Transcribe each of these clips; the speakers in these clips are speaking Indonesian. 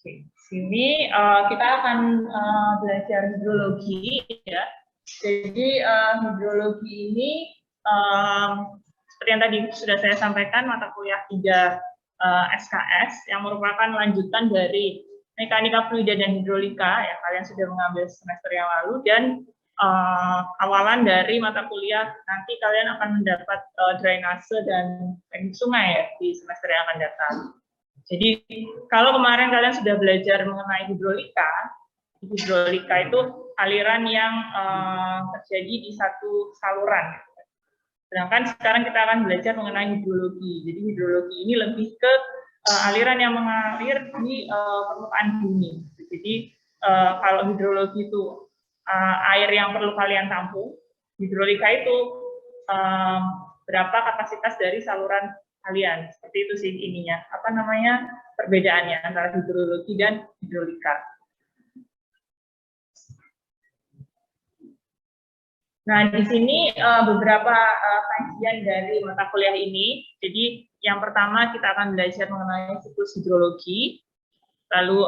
Oke, sini kita akan belajar hidrologi ya. Jadi hidrologi ini seperti yang tadi sudah saya sampaikan, mata kuliah 3 SKS yang merupakan lanjutan dari mekanika fluida dan hidrolika yang kalian sudah mengambil semester yang lalu, dan awalan dari mata kuliah nanti kalian akan mendapat drainase dan teknik sungai ya di semester yang akan datang. Jadi kalau kemarin kalian sudah belajar mengenai hidrolika itu aliran yang terjadi di satu saluran. Sedangkan sekarang kita akan belajar mengenai hidrologi. Jadi hidrologi ini lebih ke aliran yang mengalir di permukaan bumi. Jadi kalau hidrologi itu air yang perlu kalian tampung, hidrolika itu berapa kapasitas dari saluran kalian. Seperti itu sih ininya. Apa namanya perbedaannya antara hidrologi dan hidrolika. Nah, di sini beberapa kajian dari mata kuliah ini. Jadi yang pertama kita akan belajar mengenai siklus hidrologi, lalu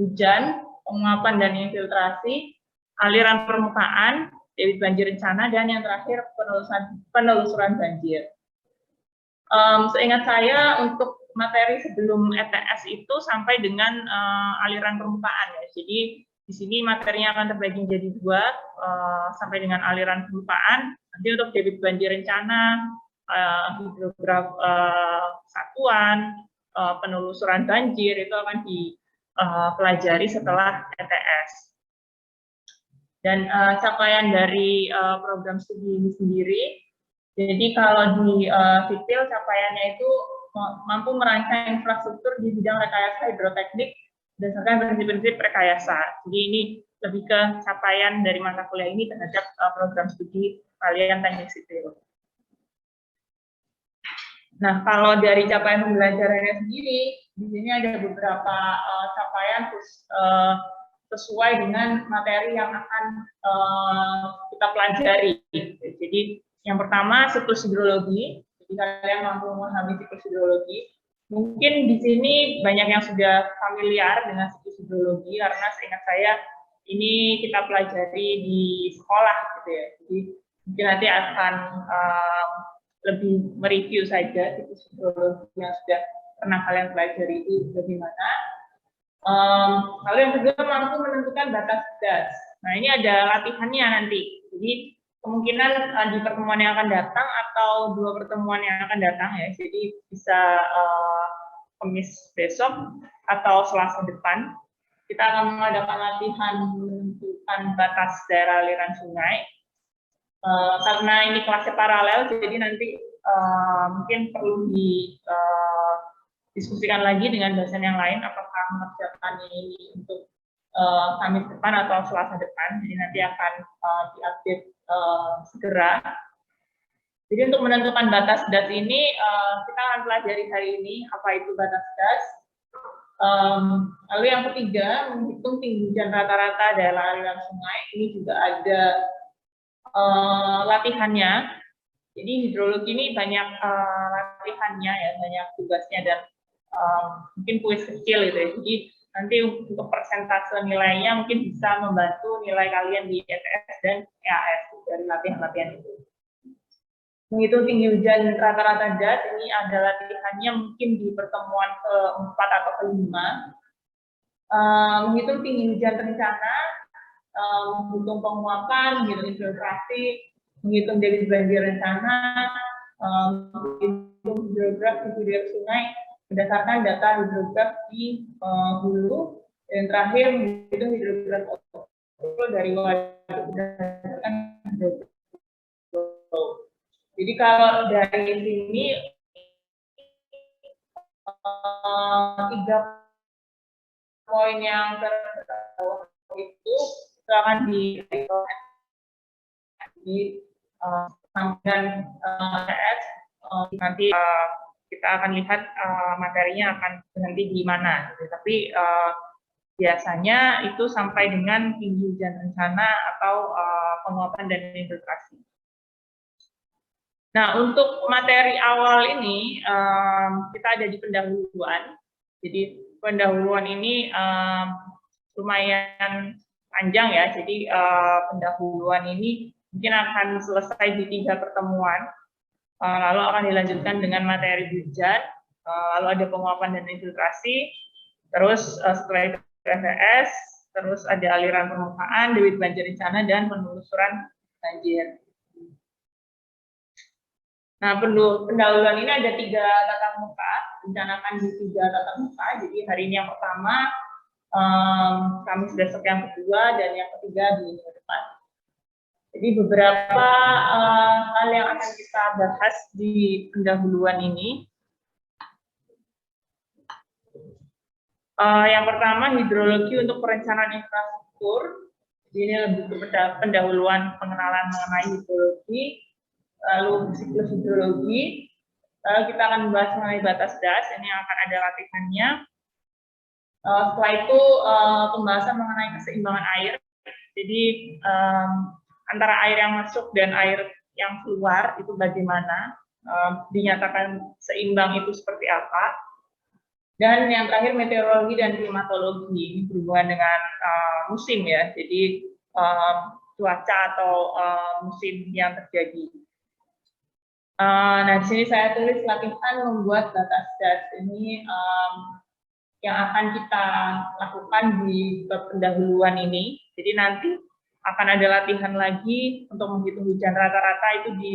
hujan, penguapan dan infiltrasi, aliran permukaan, debit banjir rencana, dan yang terakhir penelusuran banjir. Seingat saya untuk materi sebelum ETS itu sampai dengan aliran permukaan ya. Jadi di sini materinya akan terbagi menjadi 2 sampai dengan aliran permukaan. Nanti untuk debit banjir rencana, hidrograf satuan, penelusuran banjir itu akan dipelajari setelah ETS. Dan capaian dari program studi ini sendiri, jadi kalau di sipil capaiannya itu mampu merancang infrastruktur di bidang rekayasa hidroteknik berdasarkan prinsip-prinsip rekayasa. Jadi ini lebih ke capaian dari mata kuliah ini terhadap program studi kalian teknik sipil. Nah, kalau dari capaian pembelajarannya sendiri, di sini ada beberapa capaian sesuai dengan materi yang akan kita pelajari. Jadi yang pertama siklus hidrologi. Jadi kalian mampu memahami siklus hidrologi. Mungkin di sini banyak yang sudah familiar dengan siklus hidrologi karena seingat saya ini kita pelajari di sekolah gitu ya. Jadi mungkin nanti akan lebih mereview saja siklus hidrologi yang sudah pernah kalian pelajari itu bagaimana. Lalu yang kedua mampu menentukan batas gas. Nah, ini ada latihannya nanti. Jadi kemungkinan di pertemuan yang akan datang atau 2 pertemuan yang akan datang ya. Jadi bisa Kamis besok atau Selasa depan kita akan mengadakan latihan menentukan batas daerah aliran sungai. Karena ini kelasnya paralel, jadi nanti mungkin perlu diskusikan lagi dengan dosen yang lain apakah mengerjakan ini untuk Kamis depan atau Selasa depan. Jadi nanti akan diupdate segera. Jadi untuk menentukan batas das ini kita akan pelajari hari ini apa itu batas das. Lalu yang ketiga menghitung tinggi hujan rata-rata daerah aliran sungai. Ini juga ada latihannya. Jadi hidrologi ini banyak latihannya ya, banyak tugasnya dan mungkin kuis kecil gitu ya. Jadi nanti untuk persentase nilainya mungkin bisa membantu nilai kalian di ETS dan EAS dari latihan-latihan itu. Menghitung tinggi hujan rata-rata das, ini ada latihannya mungkin di pertemuan ke-4 atau ke-5. Menghitung tinggi hujan rencana, menghitung penguapan, menghitung infiltrasi, menghitung debit banjir rencana, menghitung hidrograf di hilir sungai berdasarkan data hidrograf di hulu, dan terakhir menghitung hidrograf dari waduk berdasarkan hidrograf. Jadi kalau dari sini 3 poin yang terbawah itu akan di sampingan ETS. Nanti kita akan lihat materinya akan berhenti di mana. Tapi biasanya itu sampai dengan tinggi hujan rencana atau penguapan dan infiltrasi. Nah, untuk materi awal ini kita ada di pendahuluan. Jadi pendahuluan ini lumayan panjang ya. Jadi pendahuluan ini mungkin akan selesai di 3 pertemuan, lalu akan dilanjutkan dengan materi hujan, lalu ada penguapan dan infiltrasi, terus setelah itu PVS, terus ada aliran permukaan, debit banjir rencana, dan penelusuran banjir. Nah, pendahuluan ini ada 3 tatap muka, rencanakan di 3 tatap muka. Jadi hari ini yang pertama, Kamis besok yang kedua, dan yang ketiga di minggu depan. Jadi beberapa hal yang akan kita bahas di pendahuluan ini. Yang pertama, hidrologi untuk perencanaan infrastruktur. Jadi ini lebih ke pendahuluan pengenalan mengenai hidrologi, lalu siklus hidrologi. Lalu kita akan membahas mengenai batas das, ini akan ada latihannya. Setelah itu pembahasan mengenai keseimbangan air. Jadi antara air yang masuk dan air yang keluar itu bagaimana, dinyatakan seimbang itu seperti apa. Dan yang terakhir meteorologi dan klimatologi, ini berhubungan dengan musim ya, jadi cuaca atau musim yang terjadi. Nah, di sini saya tulis latihan membuat batas das. Ini yang akan kita lakukan di bab pendahuluan ini. Jadi nanti akan ada latihan lagi untuk menghitung hujan rata-rata itu di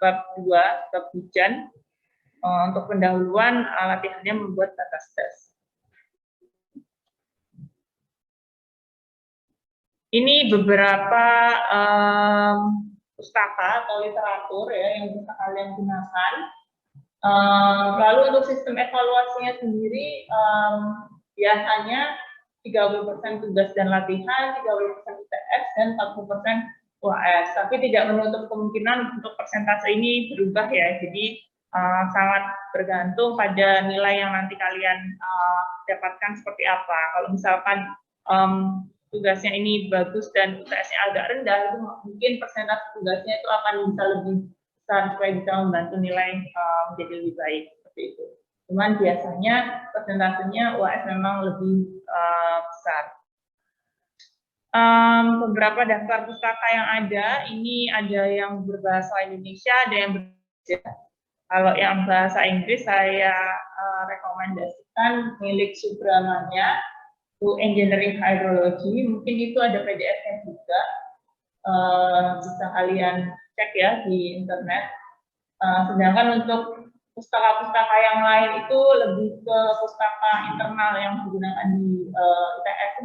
bab 2, bab hujan. Untuk pendahuluan latihannya membuat batas das. Ini beberapa pustaka atau literatur ya yang bisa kalian gunakan. Lalu untuk sistem evaluasinya sendiri biasanya 30% tugas dan latihan, 30% ITS, dan 40% UAS. Tapi tidak menutup kemungkinan untuk persentase ini berubah ya. Jadi sangat bergantung pada nilai yang nanti kalian dapatkan seperti apa. Kalau misalkan tugasnya ini bagus dan UTS-nya agak rendah, itu mungkin persentase tugasnya itu akan bisa lebih besar supaya bisa membantu nilai menjadi lebih baik seperti itu. Cuman biasanya persentasenya UAS memang lebih besar. Beberapa daftar pustaka yang ada, ini ada yang berbahasa Indonesia, ada yang berbahasa. Kalau yang bahasa Inggris saya rekomendasikan milik Subramanya, itu Engineering Hydrology. Mungkin itu ada PDF-nya juga, bisa kalian cek ya di internet. Sedangkan untuk pustaka-pustaka yang lain itu lebih ke pustaka internal yang digunakan di ITS,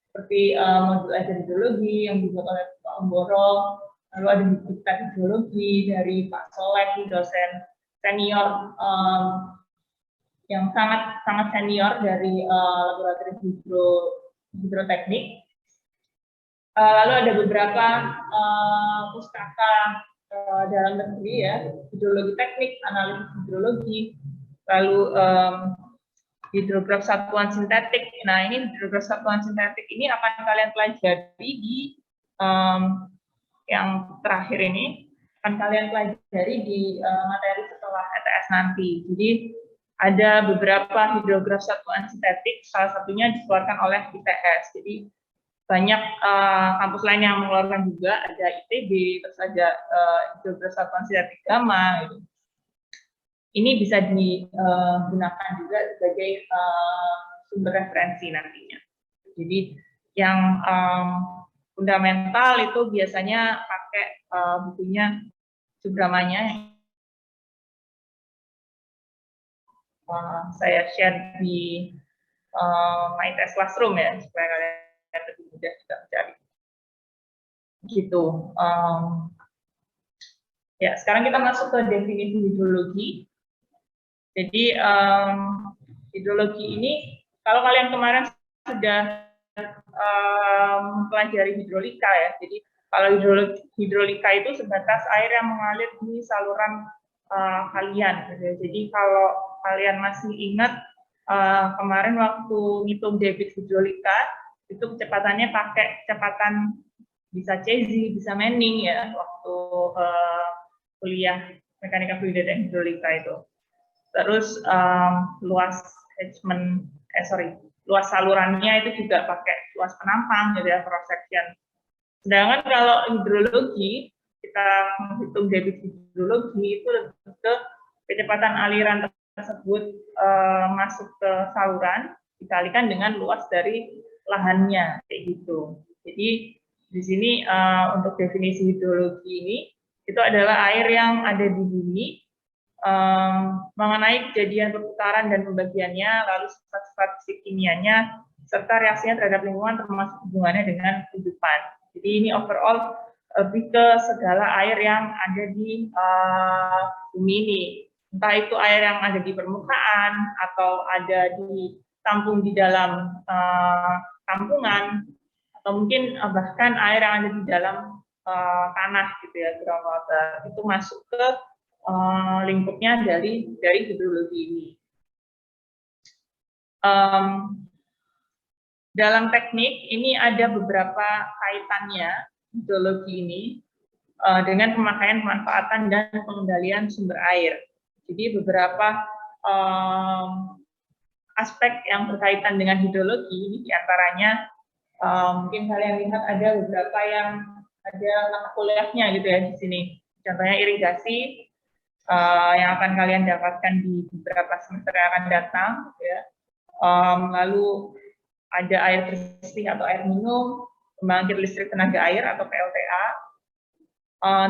seperti modul ajar hidrologi yang dibuat oleh Pak Omborong, lalu ada buku hidrologi dari Pak Solek, dosen senior yang sangat senior dari laboratorium hidroteknik. Lalu ada beberapa pustaka dalam negeri ya, hidrologi teknik, analisis hidrologi, lalu hidrograf satuan sintetik. Nah, ini hidrograf satuan sintetik ini akan kalian pelajari di yang terakhir ini, akan kalian pelajari di materi setelah ETS nanti. Jadi ada beberapa hidrograf satuan sintetik, salah satunya dikeluarkan oleh ITS. Jadi banyak kampus lain yang mengeluarkan juga, ada ITB, terus ada hidrograf satuan sintetik gamma. Gitu. Ini bisa digunakan juga sebagai sumber referensi nantinya. Jadi yang fundamental itu biasanya pakai bukunya Subramanya. Saya share di My Test Classroom ya, supaya kalian lebih mudah juga mencari. Gitu. Ya, sekarang kita masuk ke definisi hidrologi. Jadi hidrologi ini, kalau kalian kemarin sudah mempelajari hidrolika ya, jadi kalau hidrolika itu sebatas air yang mengalir di saluran kalian. Gitu. Jadi kalau kalian masih ingat kemarin waktu ngitung debit hidrolika, itu kecepatannya pakai kecepatan bisa Cesi, bisa Manning ya, waktu kuliah mekanika fluida dan hidrolika itu. Terus luas luas salurannya itu juga pakai luas penampang, jadi cross section. Sedangkan kalau hidrologi, kita menghitung debit hidrologi itu lebih ke kecepatan aliran tersebut masuk ke saluran dikalikan dengan luas dari lahannya, kayak gitu. Jadi di sini untuk definisi hidrologi ini itu adalah air yang ada di bumi mengenai kejadian perputaran dan pembagiannya, lalu sifat-sifat fisik kimianya, serta reaksinya terhadap lingkungan termasuk hubungannya dengan kehidupan. Jadi ini overall lebih ke segala air yang ada di bumi ini. Entah itu air yang ada di permukaan atau ada ditampung di dalam tampungan, atau mungkin bahkan air yang ada di dalam tanah gitu ya, groundwater, itu masuk ke lingkupnya dari hidrologi ini. Dalam teknik ini ada beberapa kaitannya hidrologi ini dengan pemakaian, pemanfaatan, dan pengendalian sumber air. Jadi beberapa aspek yang berkaitan dengan hidrologi ini diantaranya mungkin kalian lihat ada beberapa yang ada mata kuliahnya gitu ya di sini. Contohnya irigasi yang akan kalian dapatkan di beberapa semester yang akan datang, ya. Lalu ada air bersih atau air minum, pembangkit listrik tenaga air atau PLTA,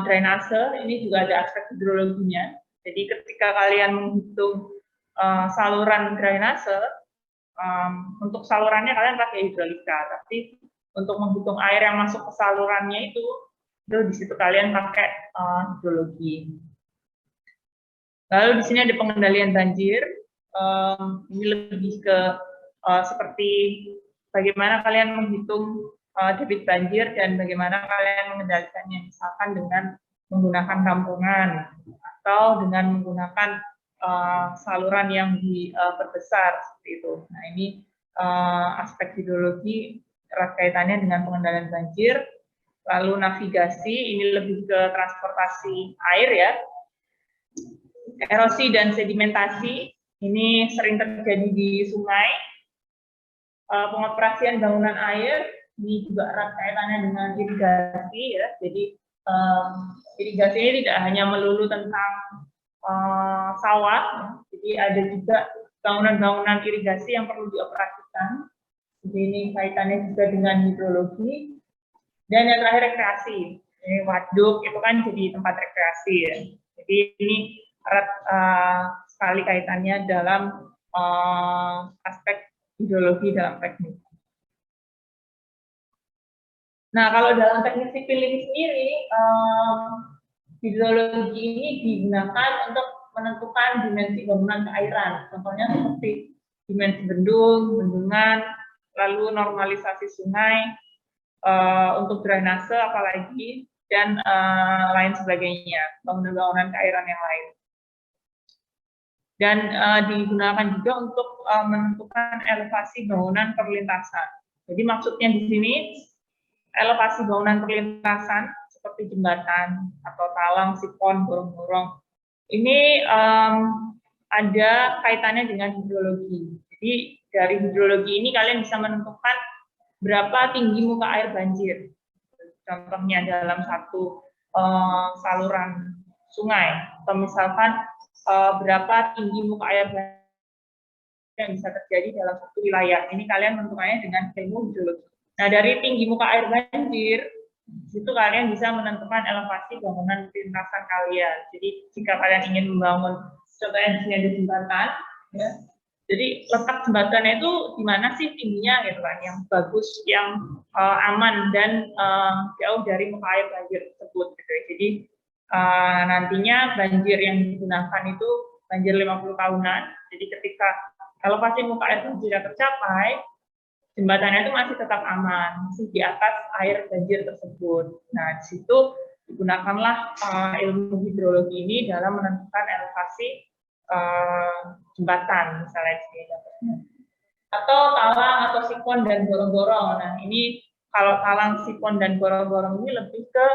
drainase, ini juga ada aspek hidrologinya. Jadi ketika kalian menghitung saluran drainase, untuk salurannya kalian pakai hidrolika, tapi untuk menghitung air yang masuk ke salurannya itu di situ kalian pakai hidrologi. Lalu di sini ada pengendalian banjir. Ini lebih ke seperti bagaimana kalian menghitung debit banjir dan bagaimana kalian mengendalikannya, misalkan dengan menggunakan tampungan atau dengan menggunakan saluran yang diperbesar seperti itu. Nah, ini aspek hidrologi erat kaitannya dengan pengendalian banjir. Lalu navigasi, ini lebih ke transportasi air ya. Erosi dan sedimentasi, ini sering terjadi di sungai. Pengoperasian bangunan air, ini juga erat kaitannya dengan irigasi ya. Jadi irigasi ini tidak hanya melulu tentang sawah, jadi ada juga bangunan-bangunan irigasi yang perlu dioperasikan. Jadi ini kaitannya juga dengan hidrologi. Dan yang terakhir rekreasi. Ini waduk itu kan jadi tempat rekreasi ya. Jadi ini erat sekali kaitannya dalam aspek hidrologi dalam teknik. Nah, kalau dalam teknik sipil ini sendiri, hidrologi ini digunakan untuk menentukan dimensi bangunan keairan. Contohnya seperti dimensi bendung, bendungan, lalu normalisasi sungai, untuk drainase apalagi, dan lain sebagainya, bangunan-bangunan keairan yang lain. Dan digunakan juga untuk menentukan elevasi bangunan perlintasan. Jadi maksudnya di sini elevasi bangunan perlintasan seperti jembatan atau talang, sipon, gorong-gorong. Ini ada kaitannya dengan hidrologi. Jadi dari hidrologi ini kalian bisa menentukan berapa tinggi muka air banjir. Contohnya dalam satu saluran sungai, atau misalkan berapa tinggi muka air banjir yang bisa terjadi dalam satu wilayah. Ini kalian menentukannya dengan ilmu hidrologi. Nah, dari tinggi muka air banjir, itu kalian bisa menentukan elevasi bangunan lintasan kalian. Jadi jika kalian ingin membangun, contohnya di sini ada jembatan, ya. Jadi letak jembatannya itu di mana sih tingginya gitu kan, yang bagus, yang aman dan jauh dari muka air banjir tersebut gitu. Jadi nantinya banjir yang digunakan itu banjir 50 tahunan. Jadi ketika elevasi muka air banjir tercapai, jembatannya itu masih tetap aman, masih di atas air banjir tersebut. Nah, di situ digunakanlah ilmu hidrologi ini dalam menentukan elevasi jembatan, misalnya di sini. Atau talang atau sipon dan gorong-gorong. Nah, ini kalau talang, sipon, dan gorong-gorong ini lebih ke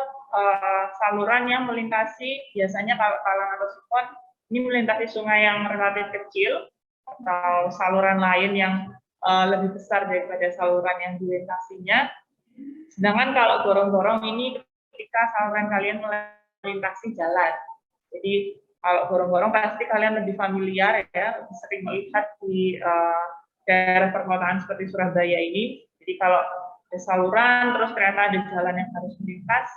saluran yang melintasi, biasanya kalau talang atau sipon ini melintasi sungai yang relatif kecil, atau saluran lain yang lebih besar daripada saluran yang dilintasinya. Sedangkan kalau gorong-gorong ini ketika saluran kalian melintasi jalan. Jadi kalau gorong-gorong pasti kalian lebih familiar ya, lebih sering melihat di daerah perkotaan seperti Surabaya ini. Jadi kalau ada saluran, terus ternyata ada jalan yang harus melintas,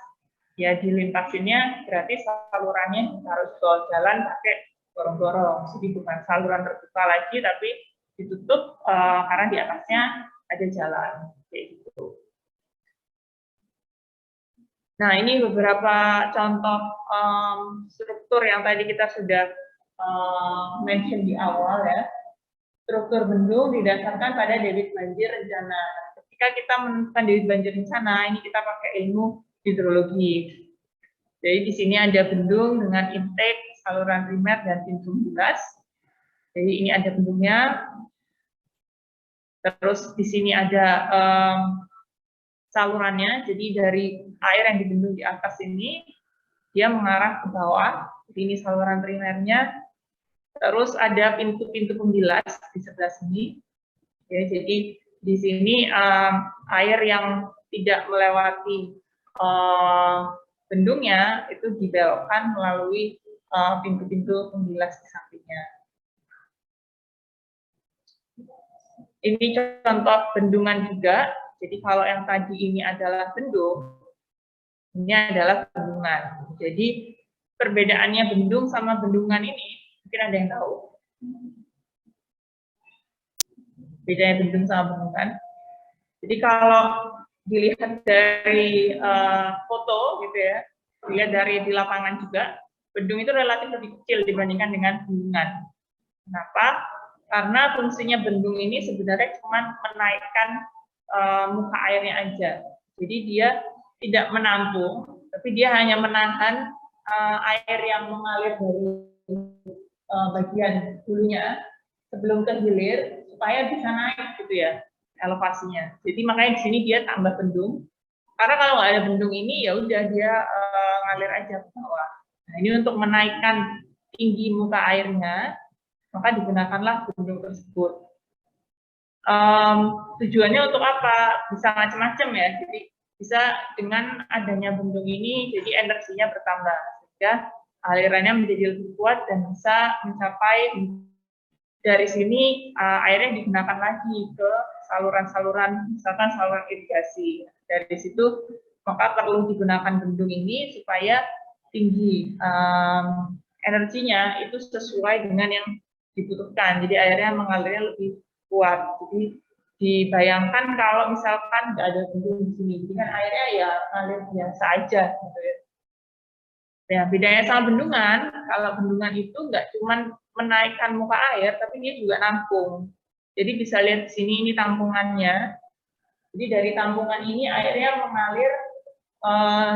ya dilintasinnya berarti salurannya harus jalan pakai gorong-gorong. Jadi bukan saluran terbuka lagi, tapi ditutup karena di atasnya ada jalan. Kayak gitu. Nah, ini beberapa contoh struktur yang tadi kita sudah mention di awal ya. Struktur bendung didasarkan pada debit banjir rencana. Ketika kita menentukan debit banjir rencana, ini kita pakai ilmu hidrologi. Jadi di sini ada bendung dengan intake, saluran primer, dan pintu bulas. Jadi ini ada bendungnya. Terus di sini ada salurannya. Jadi dari air yang dibendung di atas ini, dia mengarah ke bawah. Jadi ini saluran primernya. Terus ada pintu-pintu pembilas di sebelah sini. Ya, jadi di sini air yang tidak melewati bendungnya itu dibelokkan melalui pintu-pintu pembilas di sampingnya. Ini contoh bendungan juga. Jadi kalau yang tadi ini adalah bendung, ini adalah bendungan. Jadi perbedaannya bendung sama bendungan ini, mungkin ada yang tahu? Bedanya bendung sama bendungan. Jadi kalau dilihat dari foto gitu ya, dilihat dari di lapangan juga, bendung itu relatif lebih kecil dibandingkan dengan bendungan. Kenapa? Karena fungsinya bendung ini sebenarnya cuma menaikkan muka airnya aja. Jadi dia tidak menampung, tapi dia hanya menahan air yang mengalir dari bagian hulunya sebelum ke hilir supaya bisa naik gitu ya elevasinya. Jadi makanya di sini dia tambah bendung. Karena kalau nggak ada bendung ini ya udah dia ngalir aja ke bawah. Nah, ini untuk menaikkan tinggi muka airnya, maka digunakanlah bendung tersebut. Tujuannya untuk apa? Bisa macam-macam ya. Jadi bisa dengan adanya bendung ini, jadi energinya bertambah sehingga alirannya menjadi lebih kuat dan bisa mencapai dari sini airnya digunakan lagi ke saluran-saluran, misalkan saluran irigasi. Dari situ maka perlu digunakan bendung ini supaya tinggi energinya itu sesuai dengan yang dibutuhkan. Jadi airnya mengalirnya lebih kuat. Jadi dibayangkan kalau misalkan nggak ada bendung di sini, jadi kan airnya ya ngalir biasa aja gitu ya. Ya, bedanya sama bendungan, kalau bendungan itu nggak cuma menaikkan muka air, tapi dia juga nampung. Jadi bisa lihat di sini ini tampungannya. Jadi dari tampungan ini airnya mengalir.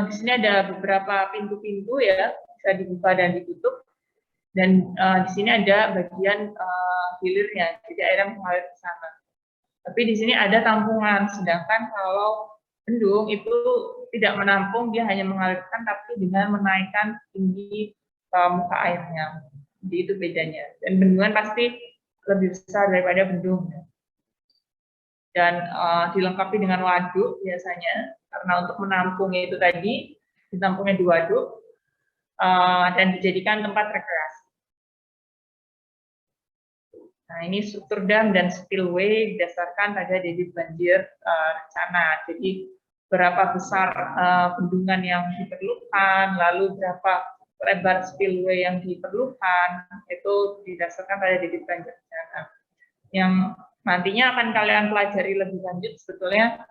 Di sini ada beberapa pintu-pintu ya, bisa dibuka dan ditutup. Dan di sini ada bagian hilirnya, jadi airnya mengalir ke sana. Tapi di sini ada tampungan, sedangkan kalau bendung itu tidak menampung, dia hanya mengalirkan, tapi dengan menaikkan tinggi muka airnya. Jadi itu bedanya. Dan bendungan pasti lebih besar daripada bendung. Dan dilengkapi dengan waduk biasanya, karena untuk menampung itu tadi, ditampungnya di waduk, dan dijadikan tempat rekreasi. Nah, ini struktur dam dan spillway berdasarkan pada debit banjir rencana. Jadi berapa besar bendungan yang diperlukan, lalu berapa lebar spillway yang diperlukan, itu didasarkan pada debit banjir rencana. Yang nantinya akan kalian pelajari lebih lanjut sebetulnya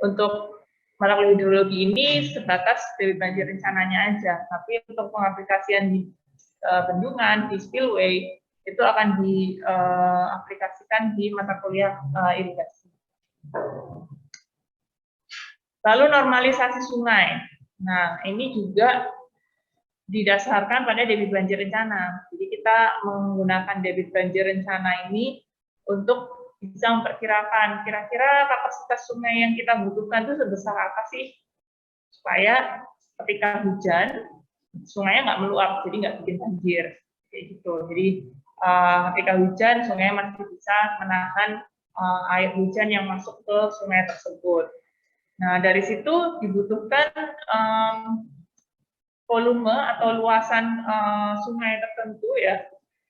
untuk mata hidrologi ini sebatas debit banjir rencananya aja, tapi untuk pengaplikasian di bendungan, di spillway, itu akan diaplikasikan di mata kuliah irigasi. Lalu normalisasi sungai. Nah, ini juga didasarkan pada debit banjir rencana. Jadi kita menggunakan debit banjir rencana ini untuk bisa memperkirakan kira-kira kapasitas sungai yang kita butuhkan itu sebesar apa sih supaya ketika hujan sungainya nggak meluap, jadi nggak bikin banjir kayak gitu. Jadi ketika hujan, sungai masih bisa menahan air hujan yang masuk ke sungai tersebut. Nah, dari situ dibutuhkan volume atau luasan sungai tertentu ya,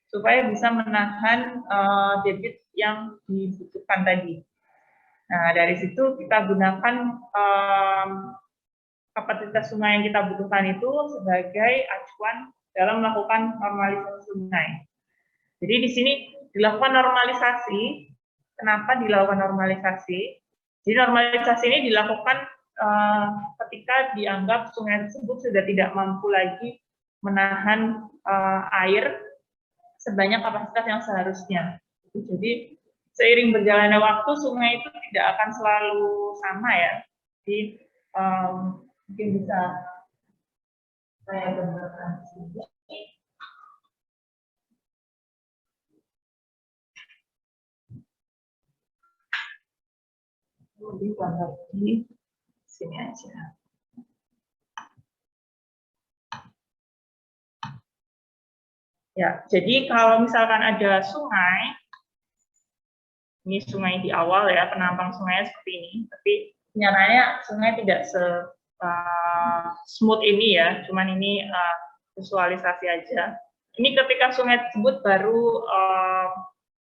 supaya bisa menahan debit yang dibutuhkan tadi. Nah, dari situ kita gunakan kapasitas sungai yang kita butuhkan itu sebagai acuan dalam melakukan normalisasi sungai. Jadi di sini dilakukan normalisasi. Kenapa dilakukan normalisasi? Jadi normalisasi ini dilakukan ketika dianggap sungai tersebut sudah tidak mampu lagi menahan air sebanyak kapasitas yang seharusnya. Jadi seiring berjalannya waktu sungai itu tidak akan selalu sama ya. Jadi mungkin bisa saya gambarkan di sini. Lebih gambar di sini aja. Ya, jadi kalau misalkan ada sungai, ini sungai di awal ya, penampang sungainya seperti ini, tapi nyatanya sungai tidak smooth ini ya, cuman ini visualisasi aja. Ini ketika sungai tersebut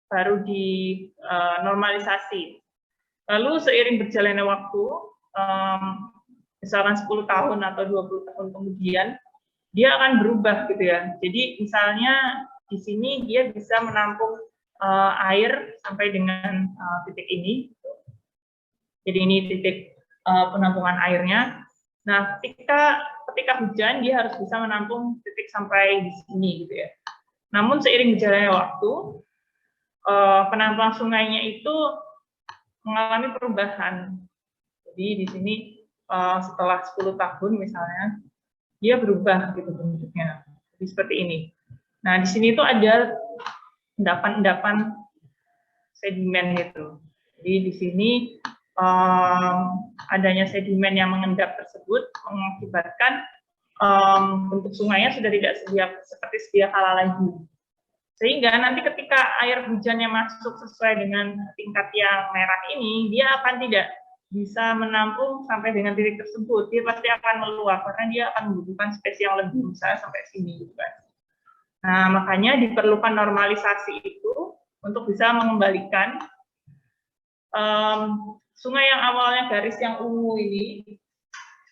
baru dinormalisasi. Lalu seiring berjalannya waktu, misalkan 10 tahun atau 20 tahun kemudian, dia akan berubah gitu ya. Jadi misalnya di sini dia bisa menampung air sampai dengan titik ini. Jadi ini titik penampungan airnya. Nah, ketika hujan dia harus bisa menampung titik sampai di sini gitu ya. Namun seiring berjalannya waktu, penampang sungainya itu mengalami perubahan. Jadi di sini setelah 10 tahun misalnya, dia berubah gitu bentuknya. Jadi seperti ini. Nah, di sini itu ada endapan-endapan sedimen gitu. Jadi di sini adanya sedimen yang mengendap tersebut mengakibatkan bentuk sungainya sudah tidak seperti sedia kala lagi. Sehingga nanti ketika air hujannya masuk sesuai dengan tingkat yang merah ini, dia akan tidak bisa menampung sampai dengan titik tersebut. Dia pasti akan meluap karena dia akan membutuhkan space yang lebih, misalnya sampai sini gitu kan. Nah, makanya diperlukan normalisasi itu untuk bisa mengembalikan sungai yang awalnya garis yang ungu ini,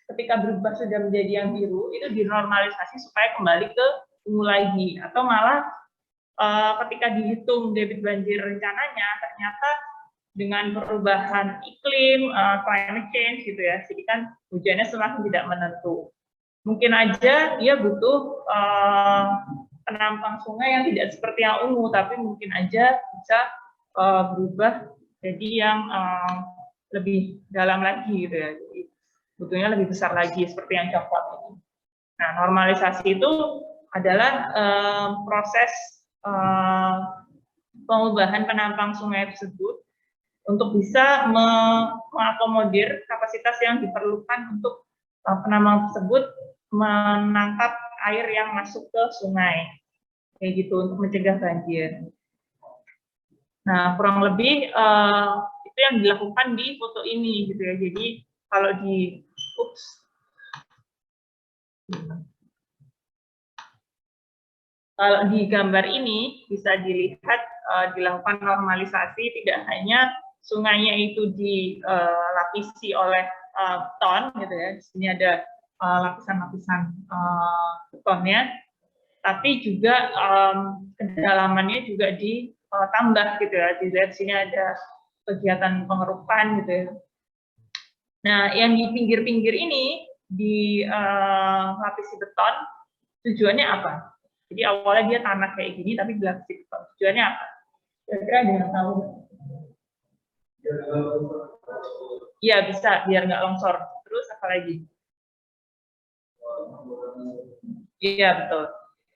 ketika berubah sudah menjadi yang biru, itu dinormalisasi supaya kembali ke ungu lagi. Atau malah ketika dihitung debit banjir rencananya, ternyata dengan perubahan iklim, climate change gitu ya, jadi kan hujannya semakin tidak menentu. Mungkin aja dia butuh penampang sungai yang tidak seperti yang ungu, tapi mungkin aja bisa berubah jadi yang lebih dalam lagi gitu ya. Jadi butuhnya lebih besar lagi seperti yang coklat ini. Nah, normalisasi itu adalah proses pengubahan penampang sungai tersebut untuk bisa mengakomodir kapasitas yang diperlukan untuk penambang tersebut menangkap air yang masuk ke sungai, kayak gitu, untuk mencegah banjir. Nah, kurang lebih itu yang dilakukan di foto ini gitu ya. Jadi kalau kalau di gambar ini bisa dilihat dilakukan normalisasi, tidak hanya sungainya itu dilapisi oleh beton gitu ya. Di sini ada lapisan-lapisan betonnya, tapi juga kedalamannya juga ditambah gitu ya. Dilihat sini ada kegiatan pengerukan gitu ya. Nah, yang di pinggir-pinggir ini dilapisi beton, tujuannya apa? Jadi awalnya dia tanah kayak gini, tapi dilapisi beton. Tujuannya apa? Kira-kira ada yang tahu? Iya, bisa, biar nggak longsor. Terus apa lagi? Iya, betul.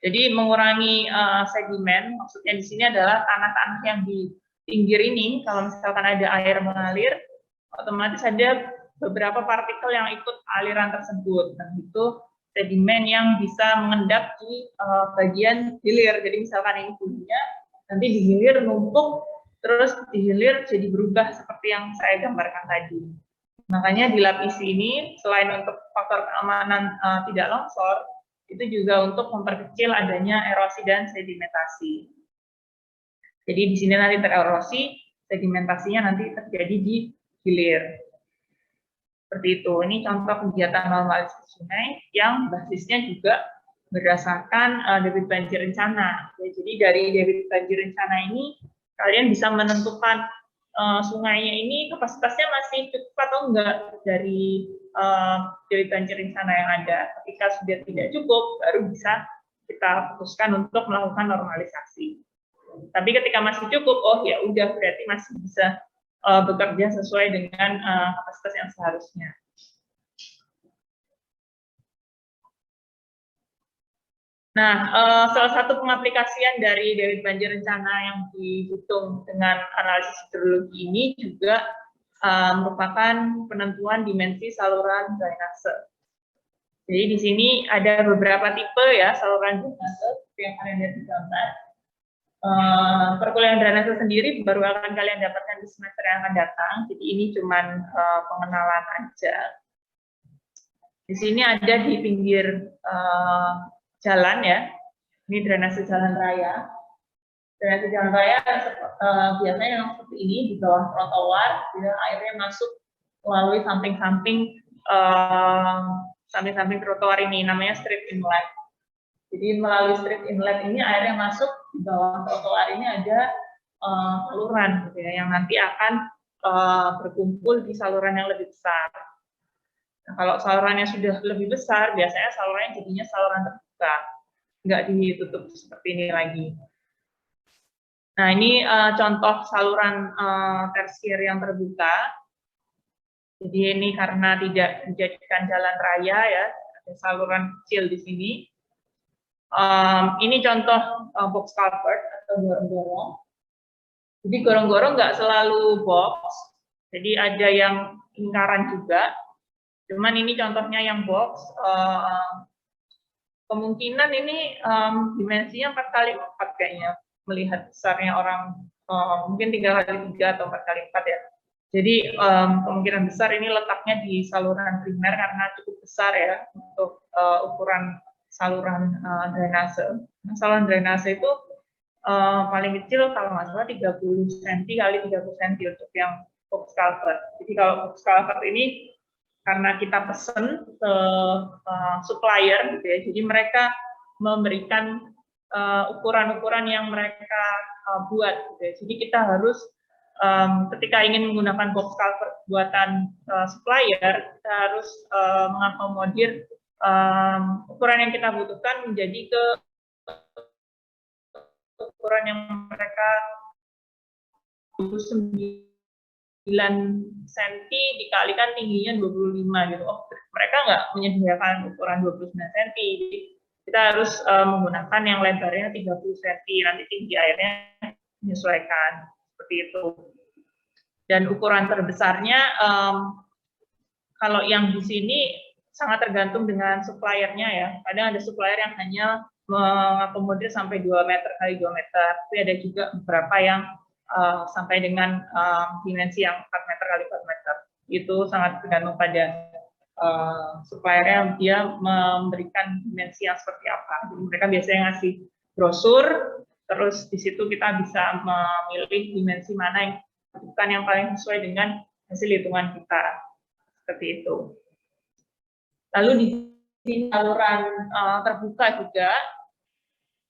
Jadi mengurangi sedimen, maksudnya di sini adalah tanah-tanah yang di pinggir ini, kalau misalkan ada air mengalir, otomatis ada beberapa partikel yang ikut aliran tersebut. Dan itu sedimen yang bisa mengendap di bagian hilir. Jadi misalkan ini hulunya, nanti di hilir numpuk, terus di hilir jadi berubah seperti yang saya gambarkan tadi. Makanya di lapisi ini selain untuk faktor keamanan tidak longsor, itu juga untuk memperkecil adanya erosi dan sedimentasi. Jadi di sini nanti tererosi, sedimentasinya nanti terjadi di hilir. Seperti itu. Ini contoh kegiatan normalisasi sungai yang basisnya juga berdasarkan debit banjir rencana. Ya, jadi dari debit banjir rencana ini kalian bisa menentukan sungainya ini kapasitasnya masih cukup atau enggak dari debit banjir rencana yang ada. Ketika sudah tidak cukup, baru bisa kita putuskan untuk melakukan normalisasi. Tapi ketika masih cukup, oh ya udah berarti masih bisa bekerja sesuai dengan kapasitas yang seharusnya. Nah, salah satu pengaplikasian dari debit banjir rencana yang dihitung dengan analisis hidrologi ini juga merupakan penentuan dimensi saluran drainase. Jadi di sini ada beberapa tipe ya saluran drainase yang kalian lihat di gambar. Perkuliahan drainase sendiri baru akan kalian dapatkan di semester yang akan datang. Jadi ini cuman pengenalan aja. Di sini ada di pinggir jalan ya. Ini drainase jalan raya. Drainase jalan raya biasanya yang seperti ini di bawah trotoar, airnya masuk melalui samping-samping trotoar ini, namanya street inlet. Jadi melalui street inlet ini airnya masuk di bawah trotoar ini ada saluran, gitu ya, yang nanti akan berkumpul di saluran yang lebih besar. Nah, kalau salurannya sudah lebih besar, biasanya salurannya jadinya saluran terbuka, nggak ditutup seperti ini lagi. Nah, ini contoh saluran tersier yang terbuka. Jadi ini karena tidak dijadikan jalan raya ya, ada saluran kecil di sini. Ini contoh box culvert atau gorong-gorong. Jadi gorong-gorong nggak selalu box, jadi ada yang lingkaran juga. Cuman ini contohnya yang box. Kemungkinan ini dimensinya 4x4 kayaknya, melihat besarnya orang mungkin 3x3 atau 4x4 ya. Jadi kemungkinan besar ini letaknya di saluran primer karena cukup besar ya untuk ukuran saluran drainase. Nah, saluran drainase itu paling kecil kalau nggak salah 30 cm kali 30 cm untuk yang box culvert. Jadi kalau box culvert ini karena kita pesen ke supplier, gitu ya, jadi mereka memberikan ukuran-ukuran yang mereka buat. Gitu ya. Jadi kita harus ketika ingin menggunakan box culvert buatan supplier, kita harus mengakomodir ukuran yang kita butuhkan menjadi ke ukuran yang mereka 29 cm dikalikan tingginya 25 gitu. Oh, mereka nggak menyediakan ukuran 29 cm. Jadi kita harus menggunakan yang lebarnya 30 cm. Nanti tinggi airnya menyesuaikan seperti itu. Dan ukuran terbesarnya kalau yang di sini sangat tergantung dengan suppliernya ya. Kadang ada supplier yang hanya mengakomodir sampai 2 meter kali 2 meter. Tapi ada juga beberapa yang sampai dengan dimensi yang 4 meter kali 4 meter. Itu sangat tergantung pada suppliernya, dia memberikan dimensi yang seperti apa. Jadi mereka biasanya ngasih brosur, terus di situ kita bisa memilih dimensi mana yang bukan yang paling sesuai dengan hasil hitungan kita. Seperti itu. Lalu di sini saluran terbuka juga.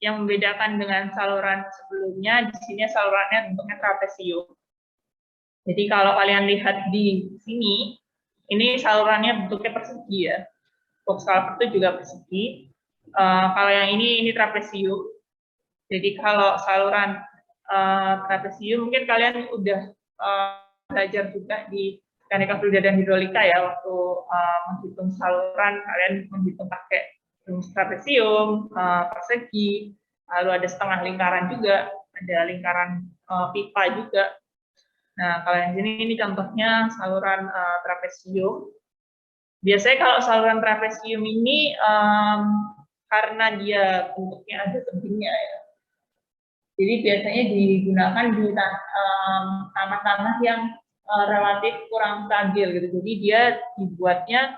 Yang membedakan dengan saluran sebelumnya, di sini salurannya bentuknya trapesium. Jadi kalau kalian lihat di sini, ini salurannya bentuknya persegi ya. Box culvert itu juga persegi. Kalau yang ini trapesium. Jadi kalau saluran trapesium, mungkin kalian udah belajar juga di mekanika fluida dan hidrolika ya, waktu menghitung saluran, kalian menghitung pakai rumus trapesium, persegi, lalu ada setengah lingkaran juga, ada lingkaran pipa juga. Nah, kalau yang sini ini contohnya saluran trapesium. Biasanya kalau saluran trapesium ini karena dia bentuknya ada tebingnya ya, Jadi biasanya digunakan di tanah-tanah yang relatif kurang stabil gitu. Jadi dia dibuatnya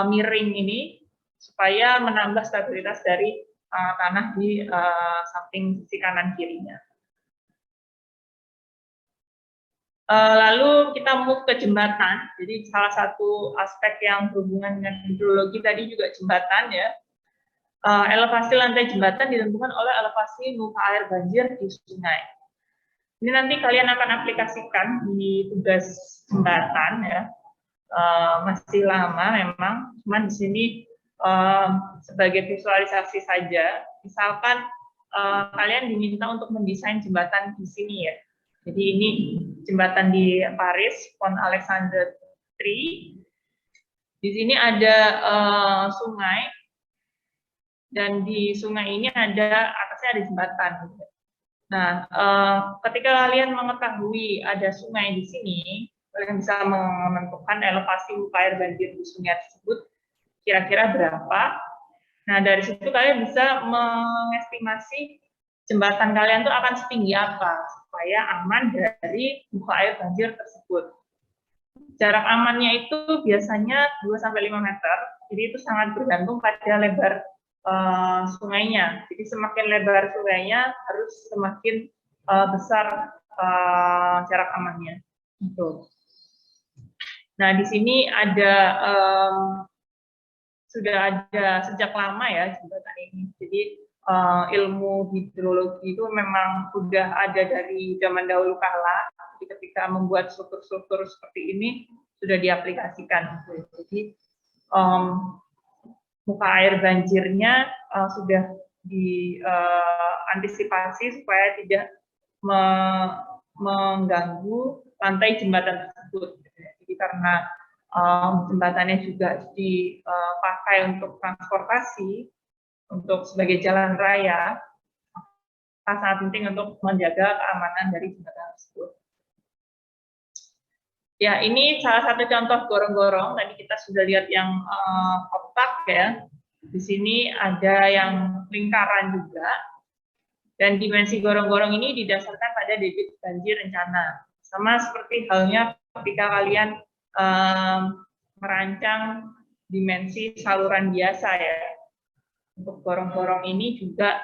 miring ini supaya menambah stabilitas dari tanah di samping sisi kanan kirinya. Lalu kita move ke jembatan. Jadi salah satu aspek yang berhubungan dengan hidrologi tadi juga jembatan ya. Elevasi lantai jembatan ditentukan oleh elevasi muka air banjir di sungai. Ini nanti kalian akan aplikasikan di tugas jembatan ya. Masih lama memang, cuman di sini sebagai visualisasi saja. Misalkan kalian diminta untuk mendesain jembatan di sini ya. Jadi ini jembatan di Paris, Pont Alexandre III. Di sini ada sungai, dan di sungai ini ada atasnya ada jembatan. Nah, ketika kalian mengetahui ada sungai di sini, kalian bisa menentukan elevasi muka air banjir di sungai tersebut kira-kira berapa. Nah, dari situ kalian bisa mengestimasi jembatan kalian tuh akan setinggi apa supaya aman dari muka air banjir tersebut. Jarak amannya itu biasanya 2-5 meter, jadi itu sangat bergantung pada lebar sungainya. Jadi semakin lebar sungainya harus semakin besar jarak amannya. Gitu. Nah, di sini ada sudah ada sejak lama ya jembatan ini. Jadi ilmu hidrologi itu memang sudah ada dari zaman dahulu kala. Jadi ketika membuat struktur-struktur seperti ini sudah diaplikasikan. Jadi muka air banjirnya sudah diantisipasi supaya tidak mengganggu lantai jembatan tersebut. Jadi karena jembatannya juga dipakai untuk transportasi, untuk sebagai jalan raya, sangat penting untuk menjaga keamanan dari jembatan tersebut. Ya, ini salah satu contoh gorong-gorong. Tadi kita sudah lihat yang kotak ya. Di sini ada yang lingkaran juga. Dan dimensi gorong-gorong ini didasarkan pada debit banjir rencana. Sama seperti halnya ketika kalian merancang dimensi saluran biasa ya. Untuk gorong-gorong ini juga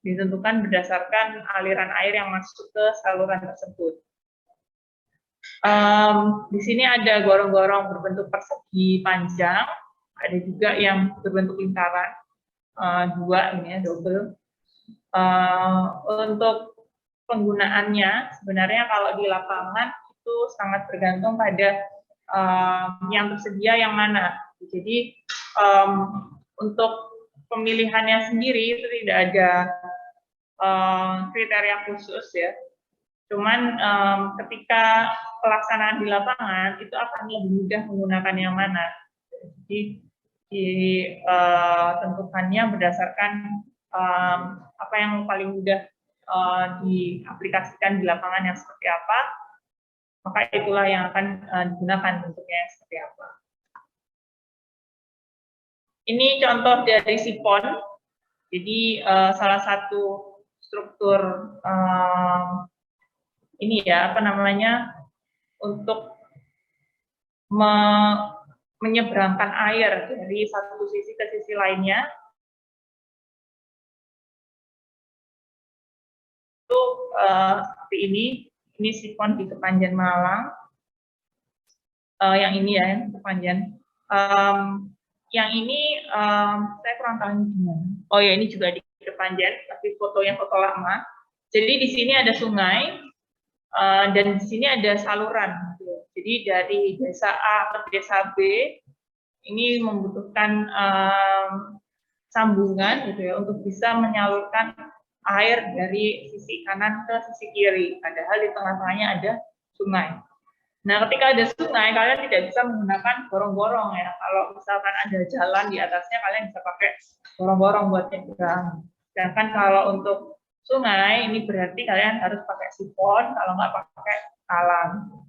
ditentukan berdasarkan aliran air yang masuk ke saluran tersebut. Di sini ada gorong-gorong berbentuk persegi panjang, ada juga yang berbentuk lingkaran, dua ini ya, double. Untuk penggunaannya sebenarnya kalau di lapangan itu sangat bergantung pada yang tersedia yang mana. Jadi untuk pemilihannya sendiri itu tidak ada kriteria khusus ya. Cuman ketika pelaksanaan di lapangan itu akan lebih mudah menggunakan yang mana. Jadi ditentukannya berdasarkan apa yang paling mudah diaplikasikan di lapangan yang seperti apa, maka itulah yang akan digunakan bentuknya seperti apa. Ini contoh dari sipon. Jadi salah satu struktur ini ya apa namanya untuk menyeberangkan air dari satu sisi ke sisi lainnya. Itu seperti ini sipon di Kepanjen Malang. Yang ini ya, yang Kepanjen. Yang ini saya kurang tahu ini gimana. Oh ya, ini juga di Kepanjen, tapi fotonya foto lama. Jadi di sini ada sungai dan di sini ada saluran. Jadi dari desa A ke desa B ini membutuhkan sambungan gitu ya untuk bisa menyalurkan air dari sisi kanan ke sisi kiri. Padahal di tengah-tengahnya ada sungai. Nah, ketika ada sungai, kalian tidak bisa menggunakan gorong-gorong ya. Kalau misalkan ada jalan di atasnya, kalian bisa pakai gorong-gorong buat nyebrang. Sedangkan kalau untuk sungai, ini berarti kalian harus pakai sipon, kalau nggak pakai talang.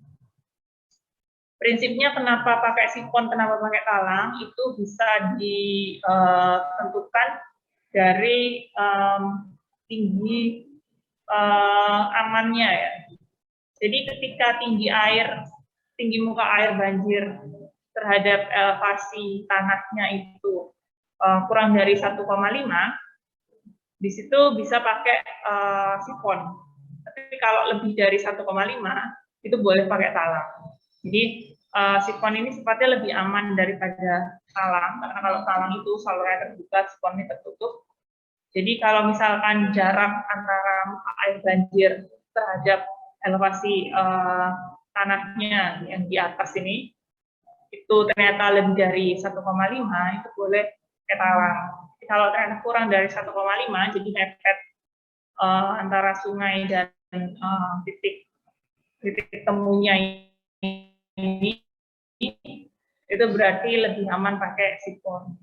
Prinsipnya kenapa pakai sipon, kenapa pakai talang, itu bisa ditentukan dari tinggi amannya ya. Jadi ketika tinggi muka air banjir terhadap elevasi tanahnya itu kurang dari 1,5, di situ bisa pakai sifon. Tapi kalau lebih dari 1,5 itu boleh pakai talang. Jadi sifon ini sifatnya lebih aman daripada talang, karena kalau talang itu salurannya terbuka, sifonnya tertutup. Jadi kalau misalkan jarak antara muka air banjir terhadap elevasi tanahnya yang di atas ini itu ternyata lebih dari 1,5, itu boleh pakai talang. Kalau ternyata kurang dari 1,5, jadi mepet antara sungai dan titik temunya ini, itu berarti lebih aman pakai sifon.